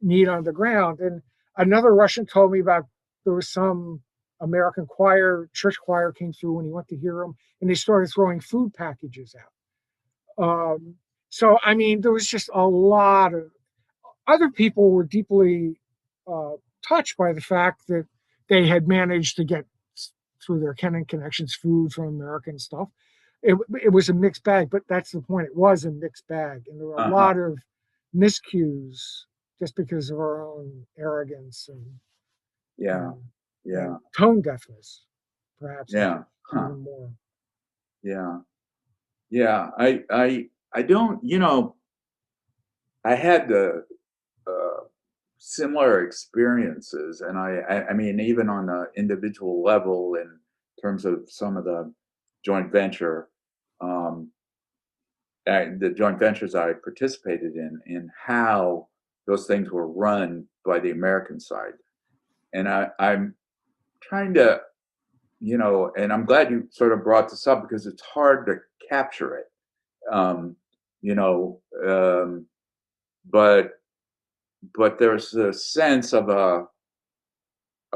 need on the ground. And another Russian told me about there was some American church choir came through when he went to hear him, and they started throwing food packages out. So, I mean, there was just a lot of other people were deeply uh, touched by the fact that they had managed to get through their Kennan connections food from American stuff. It was a mixed bag, but that's the point. It was a mixed bag, and there were a Uh-huh. lot of miscues just because of our own arrogance Yeah. and, Yeah. tone deafness, perhaps Yeah. Huh. even more. Yeah. Yeah. I don't, I had the uh, similar experiences, and I mean, even on an individual level, in terms of some of the joint venture, um, the joint ventures I participated in how those things were run by the American side, and I'm trying to, and I'm glad you sort of brought this up because it's hard to capture it, um, you know, um, but there's a sense of a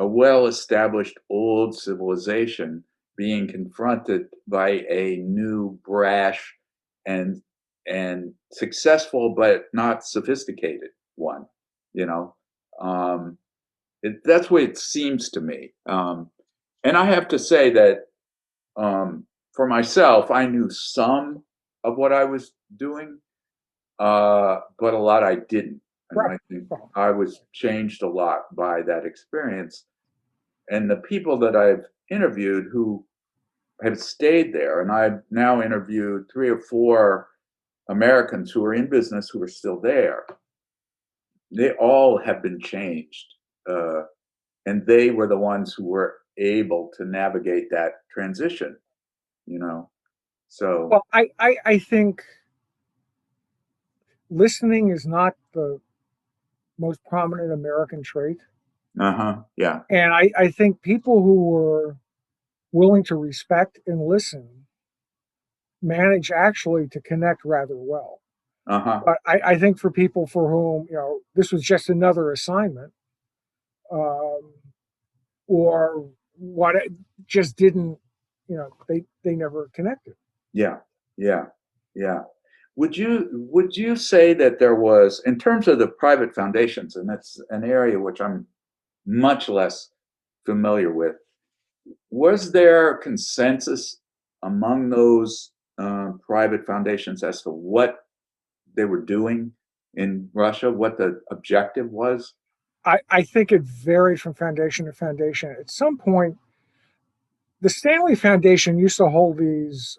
well-established old civilization being confronted by a new, brash, and successful but not sophisticated one. You know, um, that's what it seems to me. And I have to say that for myself, I knew some of what I was doing, but a lot I didn't, and Right. I think I was changed a lot by that experience. And the people that I've interviewed who have stayed there, and I've now interviewed 3 or 4 Americans who are in business who are still there, they all have been changed. and they were the ones who were able to navigate that transition, you know. So, Well, I think listening is not the most prominent American trait. yeah, And I think people who were willing to respect and listen manage actually to connect rather well. uh-huh, But I think for people for whom, this was just another assignment, um, or what it just didn't, they never connected. yeah, yeah, yeah. Would you say that there was, in terms of the private foundations, and that's an area which I'm much less familiar with, was there consensus among those private foundations as to what they were doing in Russia, what the objective was? I think it varied from foundation to foundation. At some point, the Stanley Foundation used to hold these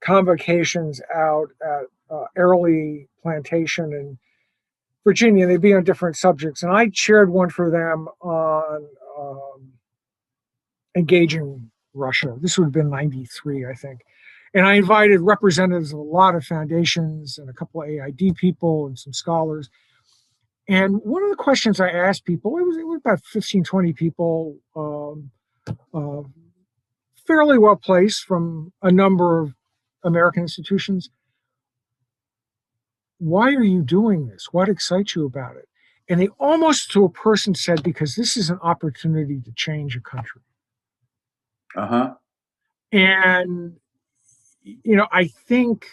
convocations out at Airlie Plantation in Virginia. They'd be on different subjects, and I chaired one for them on engaging Russia. This would have been '93, I think. And I invited representatives of a lot of foundations and a couple of AID people and some scholars. And one of the questions I asked people, it was about 15, 20 people, uh, fairly well placed from a number of American institutions. Why are you doing this? What excites you about it? And they almost to a person said, because this is an opportunity to change a country. Uh-huh. And, I think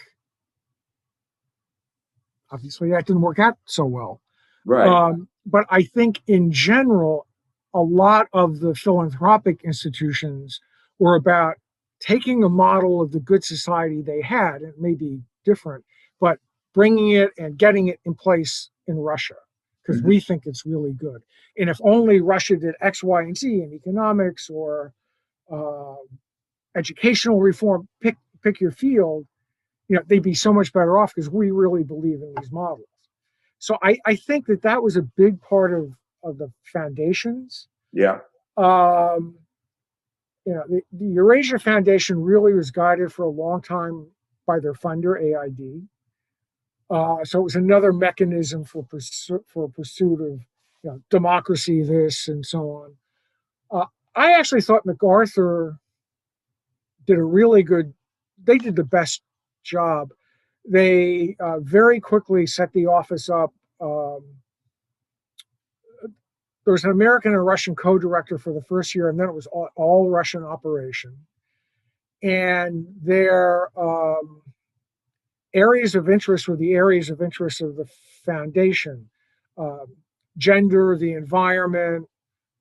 obviously that didn't work out so well. Right. But I think in general, a lot of the philanthropic institutions were about taking a model of the good society they had, it may be different, but bringing it and getting it in place in Russia because Mhm. we think it's really good. And if only Russia did X, Y, and Z in economics or uh, educational reform, pick your field, they'd be so much better off because we really believe in these models. So I think that was a big part of the foundations. Yeah. Um, the Eurasia Foundation really was guided for a long time by their funder, AID. So it was another mechanism for pursuit of democracy, this and so on. I actually thought MacArthur did a really good. They did the best job. They very quickly set the office up. There was an American and a Russian co-director for the first year, and then it was all Russian operation. And their areas of interest were the areas of interest of the foundation: um, gender, the environment,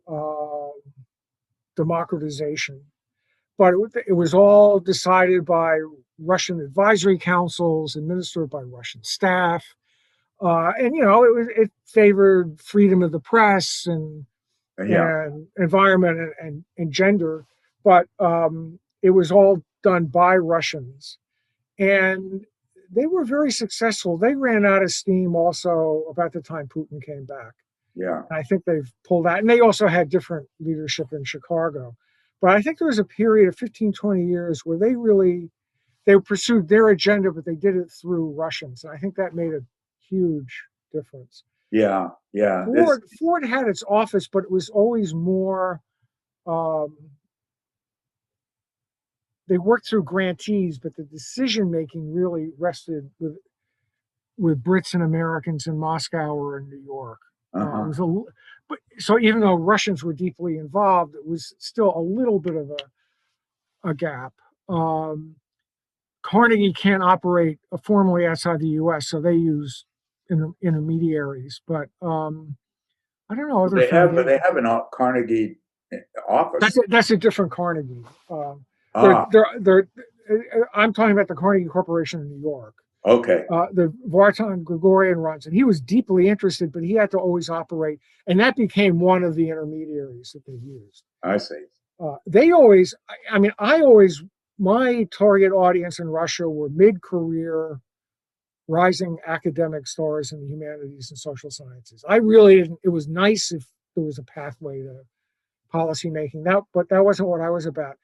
uh, democratization. But it was all decided by Russian advisory councils, administered by Russian staff. And it favored freedom of the press Yeah. and environment and gender, but it was all done by Russians. And they were very successful. They ran out of steam also about the time Putin came back. Yeah. And I think they've pulled out. And they also had different leadership in Chicago. But I think there was a period of 15, 20 years where they pursued their agenda, but they did it through Russians. And I think that made a huge difference. Yeah. Yeah. Ford had its office, but it was always more. Um, they worked through grantees, but the decision making really rested with Brits and Americans in Moscow or in New York. Uh-huh. But so even though Russians were deeply involved, it was still a little bit of a gap. Carnegie can't operate formally outside the U.S., so they use intermediaries. But I don't know other They foundations. have an Carnegie office. That's a different Carnegie. They're, Ah, they're, I'm talking about the Carnegie Corporation in New York. okay. The Vartan Gregorian runs, and he was deeply interested, but he had to always operate, and that became one of the intermediaries that they used. I see. They always, I always, my target audience in Russia were mid-career rising academic stars in the humanities and social sciences. I really didn't, it was nice if there was a pathway to policy making, but that wasn't what I was about.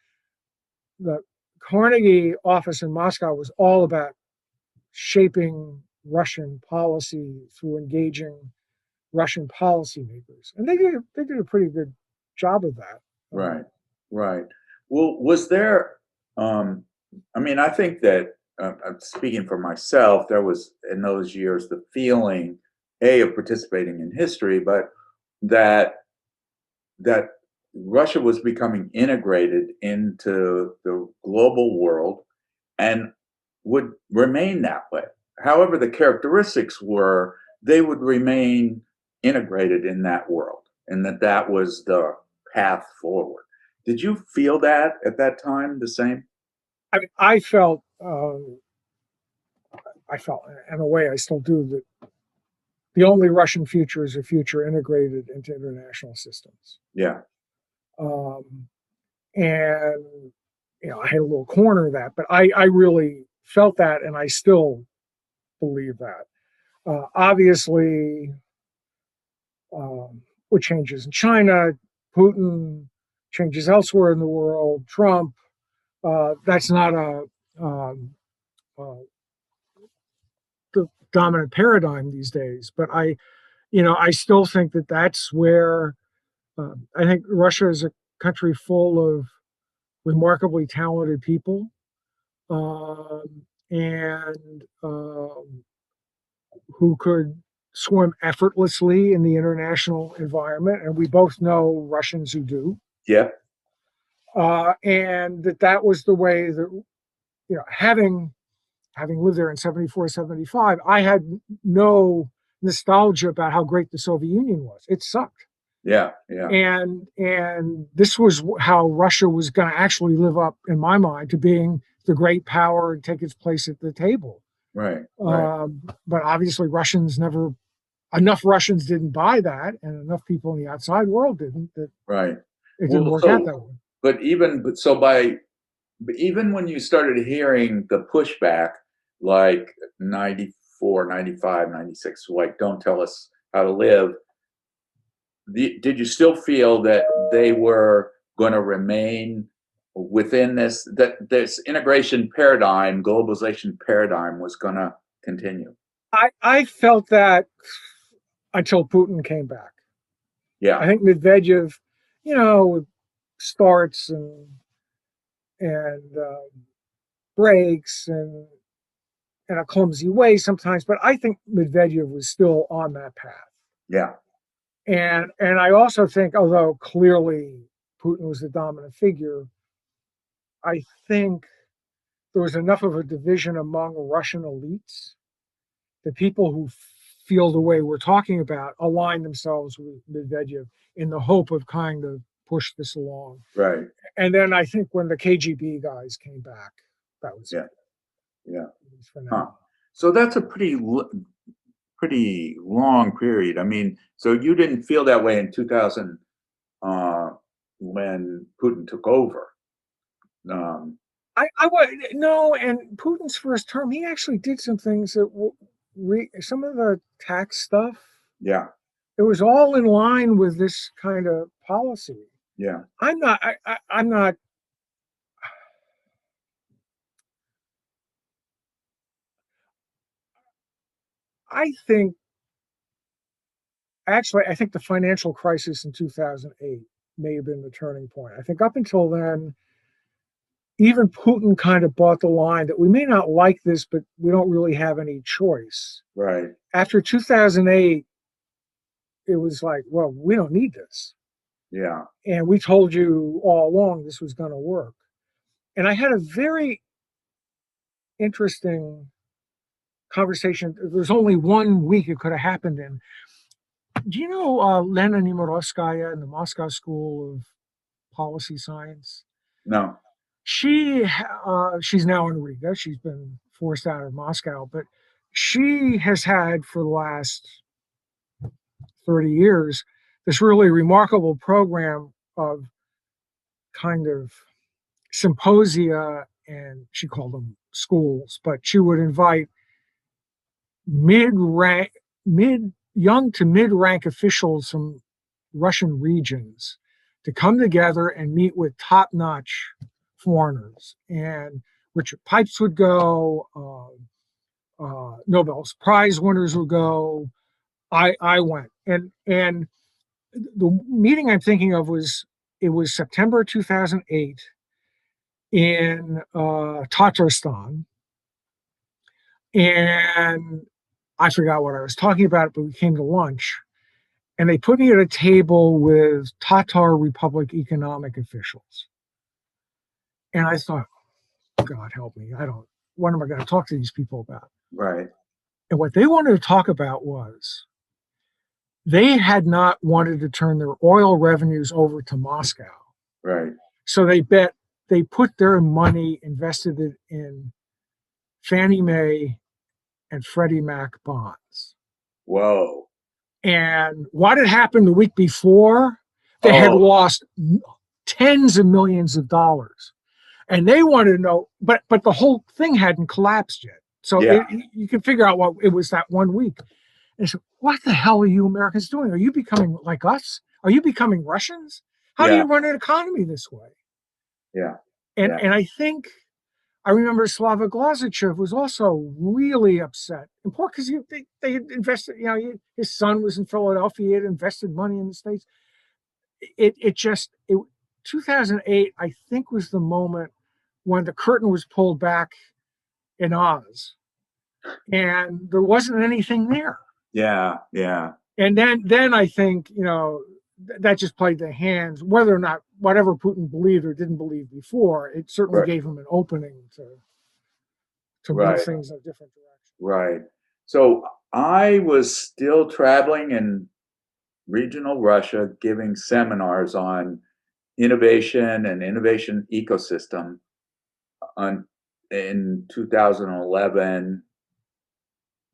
The Carnegie office in Moscow was all about shaping Russian policy through engaging Russian policymakers, and they did a pretty good job of that. Right, right. Well, was there, um, I mean, I think that, I'm speaking for myself, there was in those years the feeling, A, of participating in history, but that that Russia was becoming integrated into the global world and would remain that way. However, the characteristics were they would remain integrated in that world, and that was the path forward. Did you feel that at that time the same? I mean, I felt, in a way, I still do, that the only Russian future is a future integrated into international systems. Yeah, Um, and I had a little corner of that, but I really felt that, and I still believe that. Obviously, with changes in China, Putin, changes elsewhere in the world, Trump, that's not uh, the dominant paradigm these days. But I still think that that's where I think Russia is a country full of remarkably talented people, and who could swim effortlessly in the international environment, and we both know Russians who do. yeah, And that was the way that, having lived there in 74, 75, I had no nostalgia about how great the Soviet Union was. It sucked. yeah, yeah. And this was how Russia was going to actually live up, in my mind, to being the great power and take its place at the table. Right, right, But obviously, enough Russians didn't buy that, and enough people in the outside world didn't, that right. it didn't Well, work out that way. but even when you started hearing the pushback, like 94, 95, 96, like don't tell us how to live, did you still feel that they were going to remain within this integration paradigm, globalization paradigm was going to continue? I felt that until Putin came back. I Yeah, think Medvedev, starts and breaks in a clumsy way sometimes, but I think Medvedev was still on that path. yeah, And I also think, although clearly Putin was the dominant figure, I think there was enough of a division among Russian elites, the people who feel the way we're talking about align themselves with Medvedev in the hope of kind of push this along. right, And then I think when the KGB guys came back, that was yeah, it. yeah. It was for Huh. now. So that's a pretty long period. I mean, so you didn't feel that way in 2000 uh, when Putin took over. Um, I was no, and Putin's first term, he actually did some things that some of the tax stuff. yeah, It was all in line with this kind of policy. yeah, I'm not. I'm not. I think actually, I think the financial crisis in 2008 may have been the turning point. I think up until then, even Putin kind of bought the line that we may not like this, but we don't really have any choice. right, After 2008, it was like, well, we don't need this. yeah, And we told you all along this was going to work. And I had a very interesting conversation. There's only 1 week it could have happened in. Do you know Lena Nemirovskaya in the Moscow School of Policy Science? no, She's now in Riga. She's been forced out of Moscow, but she has had for the last 30 years this really remarkable program of kind of symposia, and she called them schools, but she would invite mid-rank, young to mid-rank officials from Russian regions to come together and meet with top-notch foreigners. And Richard Pipes would go, Nobel Prize winners would go. I went, and the meeting I'm thinking of was September 2008 in Tatarstan, and I forgot what I was talking about, but we came to lunch, and they put me at a table with Tatar Republic economic officials, and I thought, God help me, what am I going to talk to these people about? Right. And what they wanted to talk about was they had not wanted to turn their oil revenues over to Moscow. Right. So they put their money, invested it in Fannie Mae and Freddie Mac bonds. Whoa. And what had happened the week before, they had Oh, lost tens of millions of dollars. And they wanted to know, but the whole thing hadn't collapsed yet. So yeah. you can figure out what it was that 1 week. And so, what the hell are you Americans doing? Are you becoming like us? Are you becoming Russians? How do Yeah. you run an economy this way? Yeah. And Yeah. I think I remember Slava Glazichev was also really upset. And poor, because they had invested, his son was in Philadelphia, he had invested money in the States. It 2008, I think, was the moment when the curtain was pulled back in Oz, and there wasn't anything there. Yeah. Yeah. And then I think, that just played the hands, whether or not whatever Putin believed or didn't believe before, it certainly Right. gave him an opening to move Right. things in a different direction. Right. So I was still traveling in regional Russia, giving seminars on innovation and innovation ecosystem on in 2011,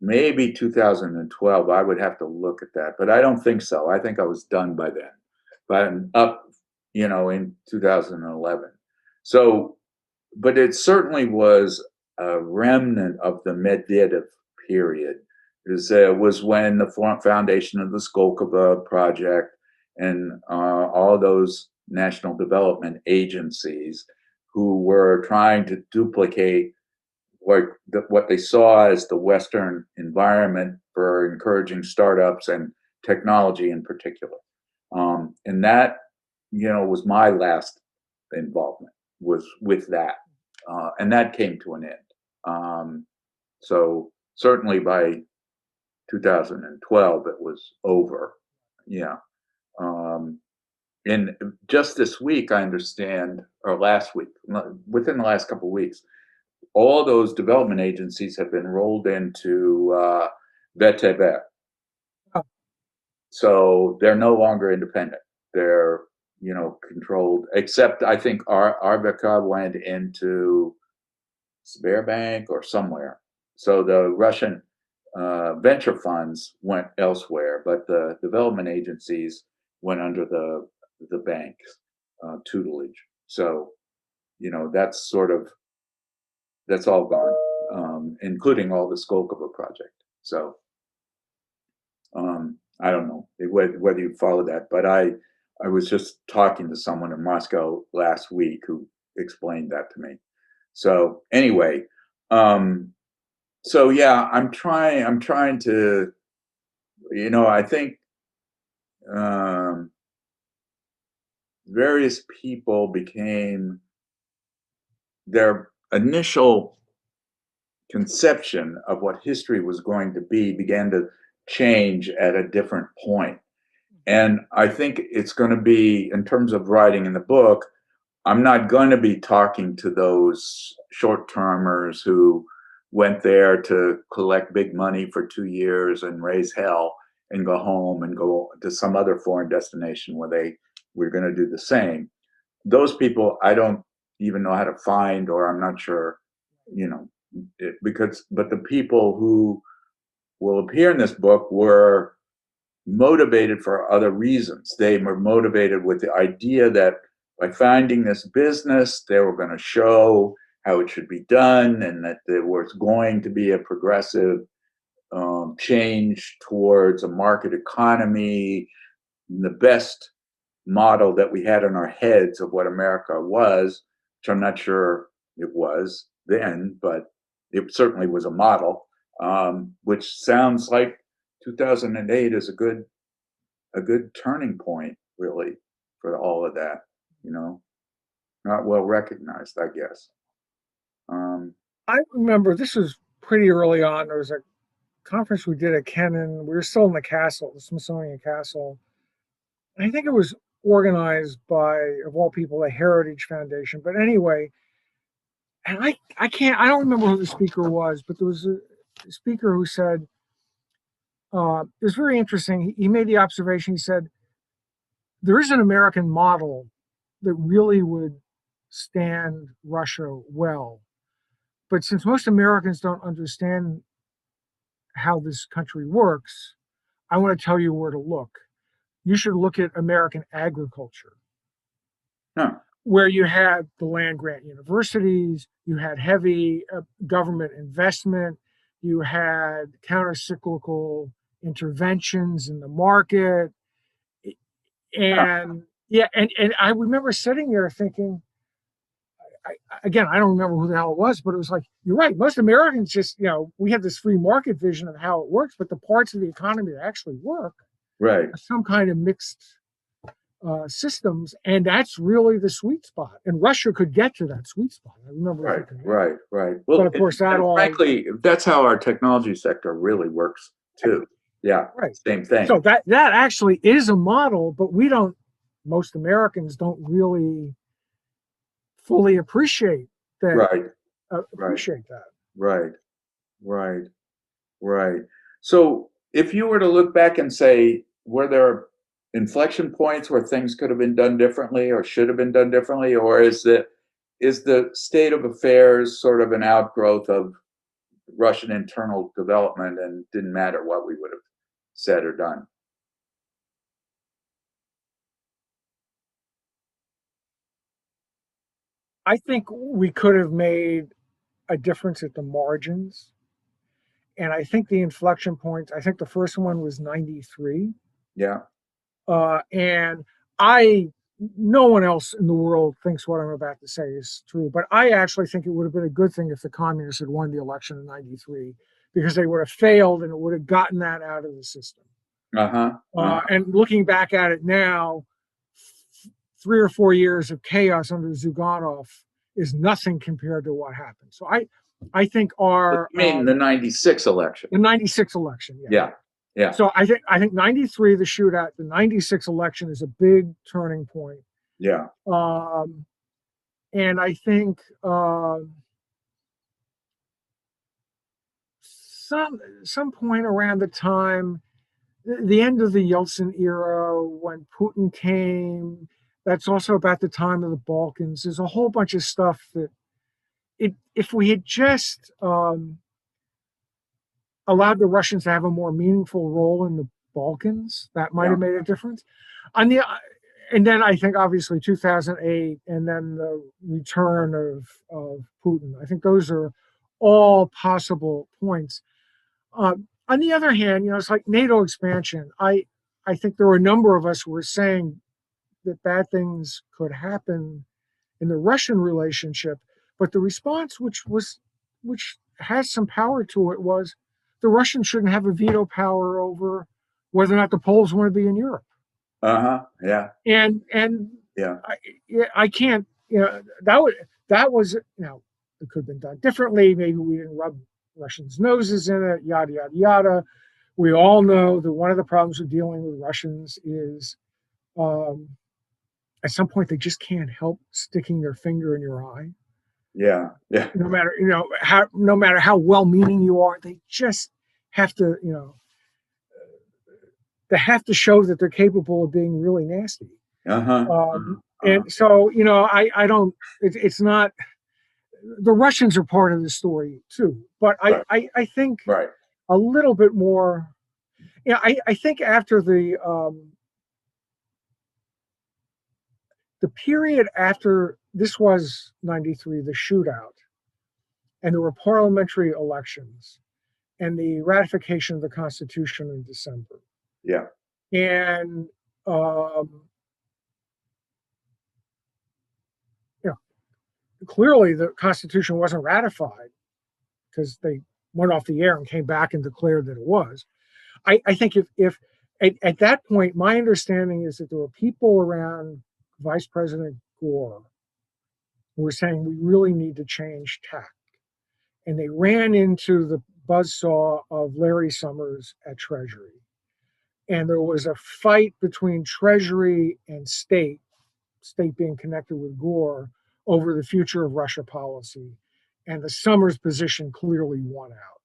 maybe 2012. I would have to look at that, but I don't think so. I think I was done by then, but I'm up, in 2011. So, but it certainly was a remnant of the Medvedev period. It was when the foundation of the Skolkovo project and all those national development agencies who were trying to duplicate what they saw as the Western environment for encouraging startups and technology in particular. And that, was my last involvement was with that. And that came to an end. So certainly by 2012, it was over. Yeah. Um, and just this week, I understand, or last week, within the last couple of weeks, all those development agencies have been rolled into VTB. Oh, So they're no longer independent. They're, controlled, except I think Arvika went into Sberbank or somewhere. So the Russian venture funds went elsewhere, but the development agencies went under the bank's tutelage. So, that's all gone, including all the Skolkovo project. So I don't know whether you follow that, but I was just talking to someone in Moscow last week who explained that to me. So anyway, so yeah, I'm trying to, I think um, various people became their initial conception of what history was going to be began to change at a different point. And I think it's going to be, in terms of writing in the book, I'm not going to be talking to those short termers who went there to collect big money for 2 years and raise hell and go home and go to some other foreign destination where they were going to do the same. Those people, I don't even know how to find, or I'm not sure, but the people who will appear in this book were motivated for other reasons. They were motivated with the idea that by finding this business, they were going to show how it should be done and that there was going to be a progressive change towards a market economy, the best model that we had in our heads of what America was, which I'm not sure it was then, but it certainly was a model, which sounds like 2008 is a good turning point, really, for all of that. You know, not well recognized, I guess. I remember this was pretty early on. There was a conference we did at Kennan. We were still in the castle, the Smithsonian Castle. I think it was organized by, of all people, the Heritage Foundation. But anyway, and I don't remember who the speaker was, but there was a speaker who said, it was very interesting. He made the observation, he said, there is an American model that really would stand Russia well. But since most Americans don't understand how this country works, I want to tell you where to look. You should look at American agriculture, Huh. where you had the land grant universities, you had heavy government investment, you had counter-cyclical interventions in the market. Huh. And yeah, and I remember sitting there thinking, again, I don't remember who the hell it was, but it was like, you're right. Most Americans just, we have this free market vision of how it works, but the parts of the economy that actually work Right. are some kind of mixed systems, and that's really the sweet spot. And Russia could get to that sweet spot. I remember Right. thinking, Right. Right. but Well, of course, that and all frankly, that's how our technology sector really works too. Yeah. right. Same thing. So that actually is a model, but most Americans don't really fully appreciate that. Right. Right. Appreciate that. Right. Right. Right. So if you were to look back and say, were there inflection points where things could have been done differently or should have been done differently, or is the state of affairs sort of an outgrowth of Russian internal development and didn't matter what we would have said or done? I think we could have made a difference at the margins. And I think the inflection points, I think the first one was 93. Yeah. And I, no one else in the world thinks what I'm about to say is true, but I actually think it would have been a good thing if the communists had won the election in 93, because they would have failed and it would have gotten that out of the system. Uh-huh. Uh-huh. And looking back at it now, 3 or 4 years of chaos under Zyuganov is nothing compared to what happened. So I think our You mean the 96 election? the 96 election, yeah. Yeah. Yeah. So I think 93, the shootout, the 96 election is a big turning point. Yeah. And I think some point around the time, the end of the Yeltsin era, when Putin came, that's also about the time of the Balkans. There's a whole bunch of stuff that if we had just allowed the Russians to have a more meaningful role in the Balkans, that might Yeah. have made a difference. On the and then I think obviously 2008, and then the return of Putin. I think those are all possible points. On the other hand, it's like NATO expansion. I think there were a number of us who were saying that bad things could happen in the Russian relationship, but the response, which has some power to it, was the Russians shouldn't have a veto power over whether or not the Poles want to be in Europe. Uh-huh. Yeah. And Yeah. I can't, that was, it could have been done differently. Maybe we didn't rub Russians' noses in it, yada, yada, yada. We all know that one of the problems with dealing with Russians is at some point they just can't help sticking their finger in your eye. Yeah. Yeah. No matter how well-meaning you are, they just have to, they have to show that they're capable of being really nasty. Uh-huh. And so, I don't. It's not. The Russians are part of the story too, but Right. I think Right. a little bit more. Yeah, I think after the period after this was 93, the shootout, and there were parliamentary elections, and the ratification of the Constitution in December. Yeah. And you know, clearly the Constitution wasn't ratified because they went off the air and came back and declared that it was. I think if at that point, my understanding is that there were people around Vice President Gore who were saying we really need to change tack. And they ran into the buzzsaw of Larry Summers at Treasury. And there was a fight between Treasury and state being connected with Gore, over the future of Russia policy. And the Summers position clearly won out.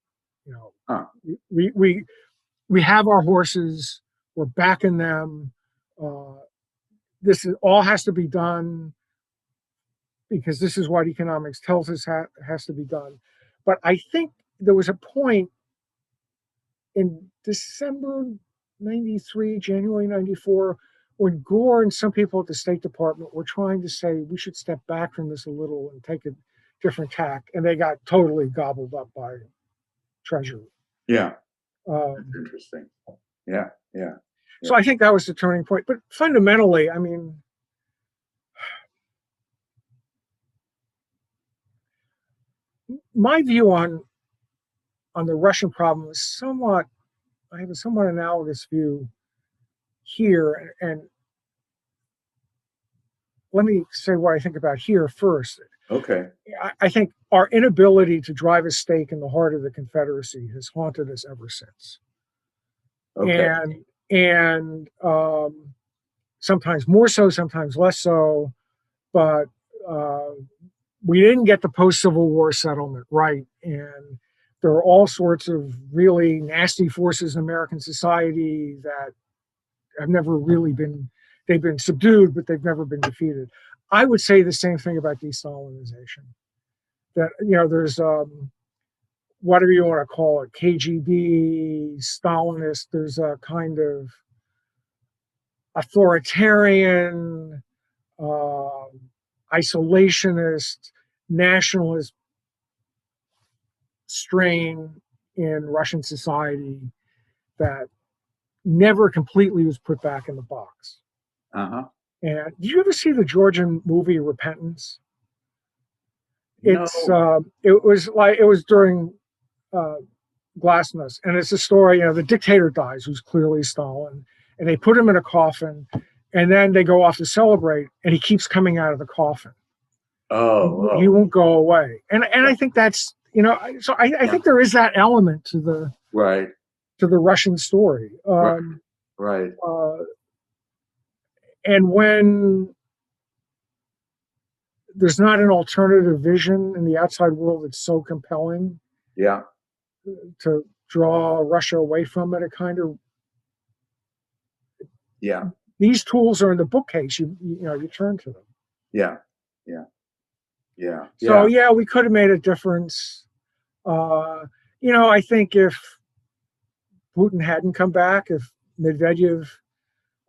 You know, Huh. we have our horses, we're backing them. This all has to be done because this is what economics tells us has to be done. But I think there was a point in December 93, January 94, when Gore and some people at the State Department were trying to say we should step back from this a little and take a different tack, and they got totally gobbled up by Treasury. Yeah. Interesting. Yeah. So I think that was the turning point. But fundamentally, I mean, my view on the Russian problem is somewhat, I have a somewhat analogous view here. And let me say what I think about here first. Okay. I think our inability to drive a stake in the heart of the Confederacy has haunted us ever since. Okay. And sometimes more so, sometimes less so. But we didn't get the post-Civil War settlement right. And there are all sorts of really nasty forces in American society that have never really been, they've been subdued, but they've never been defeated. I would say the same thing about de-Stalinization. That, you know, there's whatever you want to call it, KGB, Stalinist, there's a kind of authoritarian, isolationist, nationalist strain in Russian society that never completely was put back in the box. Uh-huh. And did you ever see the Georgian movie Repentance? It's No. it was during Glasnost, and it's a story. You know, the dictator dies, who's clearly Stalin, and they put him in a coffin, and then they go off to celebrate, and he keeps coming out of the coffin. He won't go away, and I think that's, you know, so I think there is that element to the Right. to the Russian story. Right. And when there's not an alternative vision in the outside world that's so compelling, Yeah. to draw Russia away from it, kind of, Yeah. these tools are in the bookcase. You know, you turn to them. Yeah. So yeah, we could have made a difference. You know, I think if Putin hadn't come back, if Medvedev,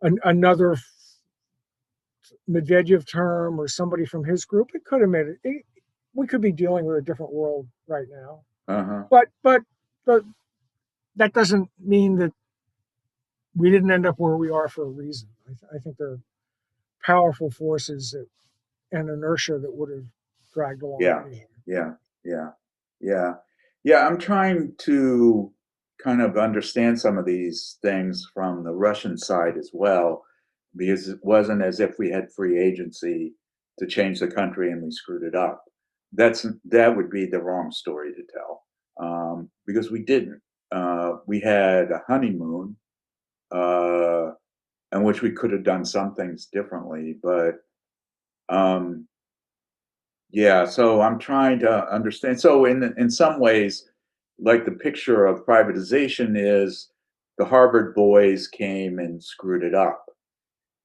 another Medvedev term or somebody from his group, it could have made it. We could be dealing with a different world right now. Uh-huh. But that doesn't mean that we didn't end up where we are for a reason. I think there are powerful forces and inertia that would have dragged along. Yeah. I'm trying to kind of understand some of these things from the Russian side as well, because it wasn't as if we had free agency to change the country and we screwed it up. That would be the wrong story to tell, because we didn't. We had a honeymoon, in which we could have done some things differently, but yeah. So I'm trying to understand. So in some ways, like the picture of privatization is the Harvard boys came and screwed it up.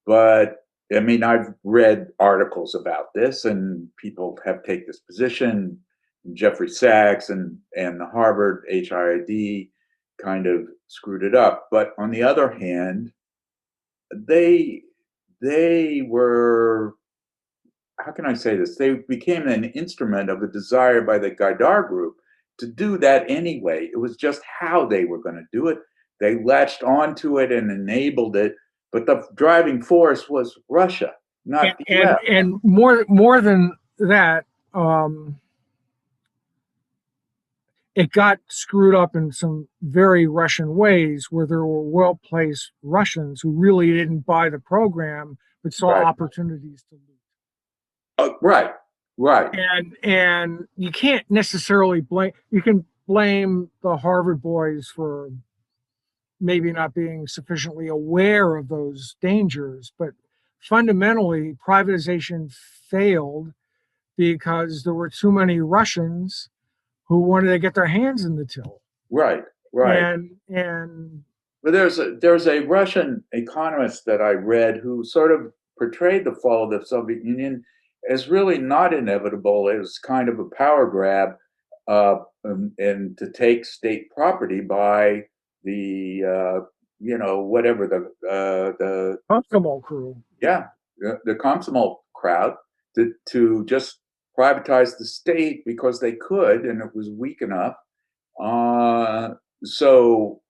But I mean, I've read articles about this, and people have taken this position. Jeffrey Sachs and the Harvard HID kind of screwed it up. But on the other hand, they were, how can I say this? They became an instrument of a desire by the Gaidar group to do that anyway. It was just how they were going to do it. They latched onto it and enabled it, but the driving force was Russia, not the and US. and more than that, it got screwed up in some very Russian ways, where there were well-placed Russians who really didn't buy the program but saw Right. opportunities to lose. Right. Right. And you can't necessarily blame. You can blame the Harvard boys for maybe not being sufficiently aware of those dangers, but fundamentally, privatization failed because there were too many Russians who wanted to get their hands in the till. Right. Right. And But there's a Russian economist that I read who sort of portrayed the fall of the Soviet Union as really not inevitable. It was kind of a power grab, and to take state property by the whatever the Komsomol crew. yeah the Komsomol crowd to just privatize the state because they could and it was weak enough. So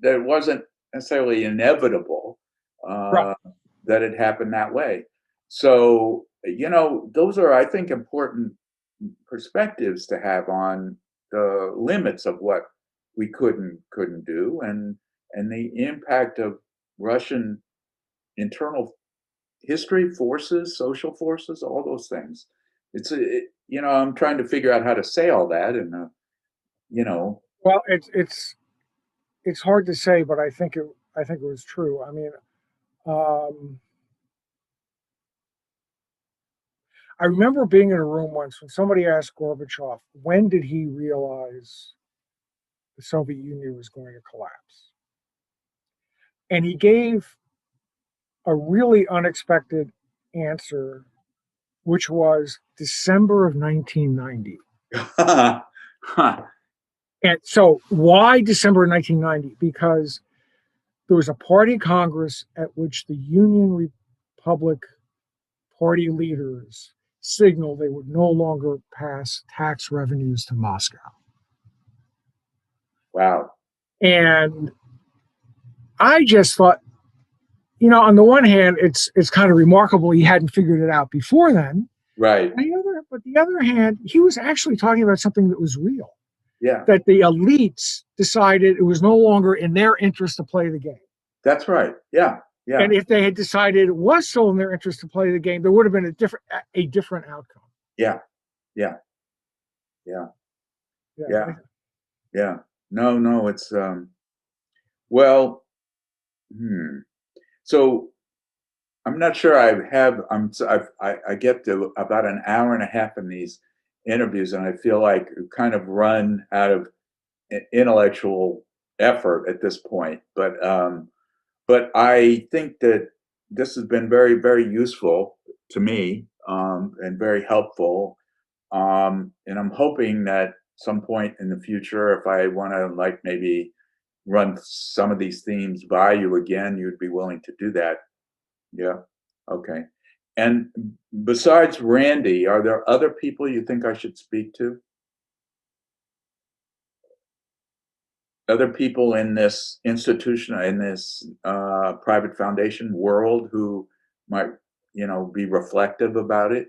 that it wasn't necessarily inevitable Right. that it happened that way. So, those are, I think, important perspectives to have on the limits of what we couldn't do, and the impact of Russian internal history, forces, social forces, all those things. I'm trying to figure out how to say all that, and you know, Well, it's hard to say, but I think it was true. I mean, um, I remember being in a room once when somebody asked Gorbachev, when did he realize the Soviet Union was going to collapse? And he gave a really unexpected answer, which was December of 1990. huh, And so, why December of 1990? Because there was a party congress at which the Union Republic party leaders signaled they would no longer pass tax revenues to Moscow. wow, And I just thought, on the one hand, it's kind of remarkable he hadn't figured it out before then. right, But the other hand, he was actually talking about something that was real. yeah, That the elites decided it was no longer in their interest to play the game. that's right, yeah, yeah, And if they had decided it was still in their interest to play the game, there would have been a different outcome. yeah, yeah, yeah, Yeah. yeah, yeah. No, it's well, hmm. So I'm not sure I have. I get to about an hour and a half in these interviews, and I feel like I've kind of run out of intellectual effort at this point. But I think that this has been very, very useful to me, and very helpful. And I'm hoping that some point in the future, if I want to like maybe run some of these themes by you again, you'd be willing to do that. Yeah. Okay. And besides Randy, are there other people you think I should speak to? Other people in this institution, in this private foundation world who might, be reflective about it?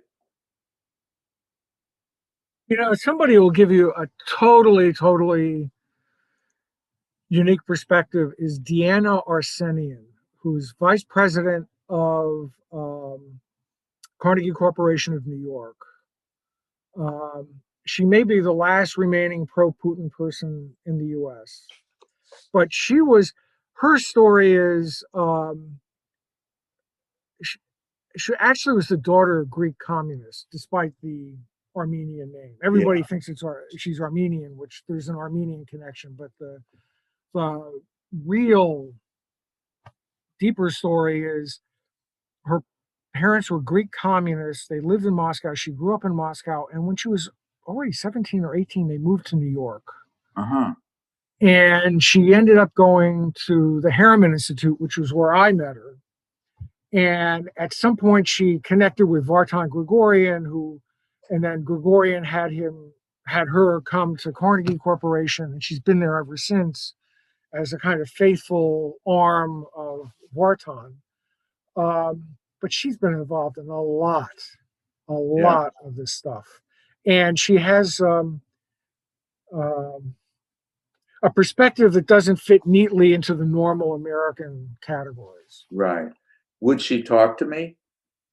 Somebody will give you a totally unique perspective is Deanna Arsenian, who's vice president of Carnegie Corporation of New York. She may be the last remaining pro-Putin person in the U.S., but her story is she actually was the daughter of Greek communists, despite the Armenian name. Everybody Yeah. thinks she's Armenian, which there's an Armenian connection, but the real deeper story is her parents were Greek communists. They lived in Moscow. She grew up in Moscow, and when she was already 17 or 18, they moved to New York. Uh-huh. And she ended up going to the Harriman Institute, which was where I met her. And at some point, she connected with Vartan Grigorian, and then Grigorian had him had her come to Carnegie Corporation, and she's been there ever since as a kind of faithful arm of Wharton. But she's been involved in a Yeah. lot of this stuff. And she has um, a perspective that doesn't fit neatly into the normal American categories. Right. Would she talk to me?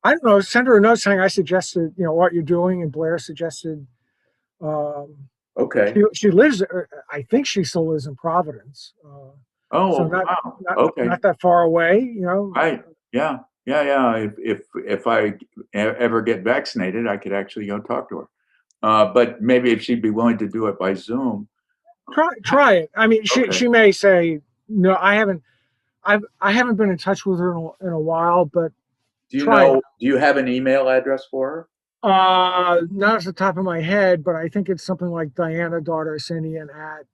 I don't know, send her a note saying I suggested, what you're doing, and Blair suggested. Okay. She lives, I think she still lives in Providence. So Oh, not, wow. not, Okay. not that far away. Right. Yeah. Yeah. Yeah. If I ever get vaccinated, I could actually go talk to her. But maybe if she'd be willing to do it by Zoom. Try it. I mean, Okay. she may say, no, I haven't been in touch with her in a while, but try it. Do you have an email address for her? Not off the top of my head, but I think it's something like Diana Daughter Sinian at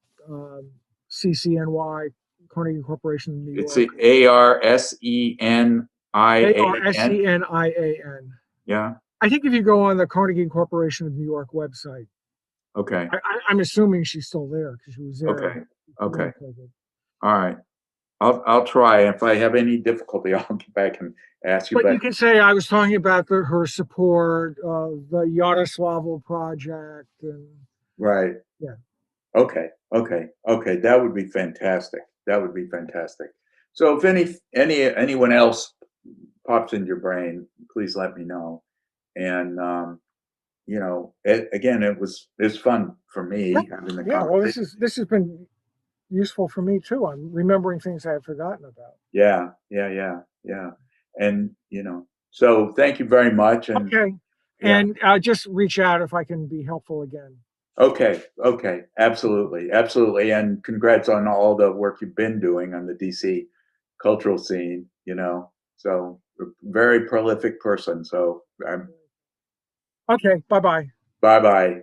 CCNY, Carnegie Corporation of New It's York. ARSENIAN. ARSENIAN. Yeah. I think if you go on the Carnegie Corporation of New York website, Okay. I'm assuming she's still there because she was there Okay. Okay. before COVID. All right. I'll try. If I have any difficulty, I'll get back and ask you. But But you can say I was talking about her support of the Yaroslavl project, and right. yeah. Okay. Okay. Okay. That would be fantastic. That would be fantastic. So if anyone else pops into your brain, please let me know. And again, it's fun for Yeah, me having the yeah. Well, conversation. this has been useful for me too. I'm remembering things I had forgotten about. Yeah. Yeah. Yeah. Yeah. And so thank you very much. And Okay, yeah. and just reach out if I can be helpful again. Okay. Okay. Absolutely. Absolutely. And congrats on all the work you've been doing on the DC cultural scene. So very prolific person. So I'm Okay, bye bye. bye bye.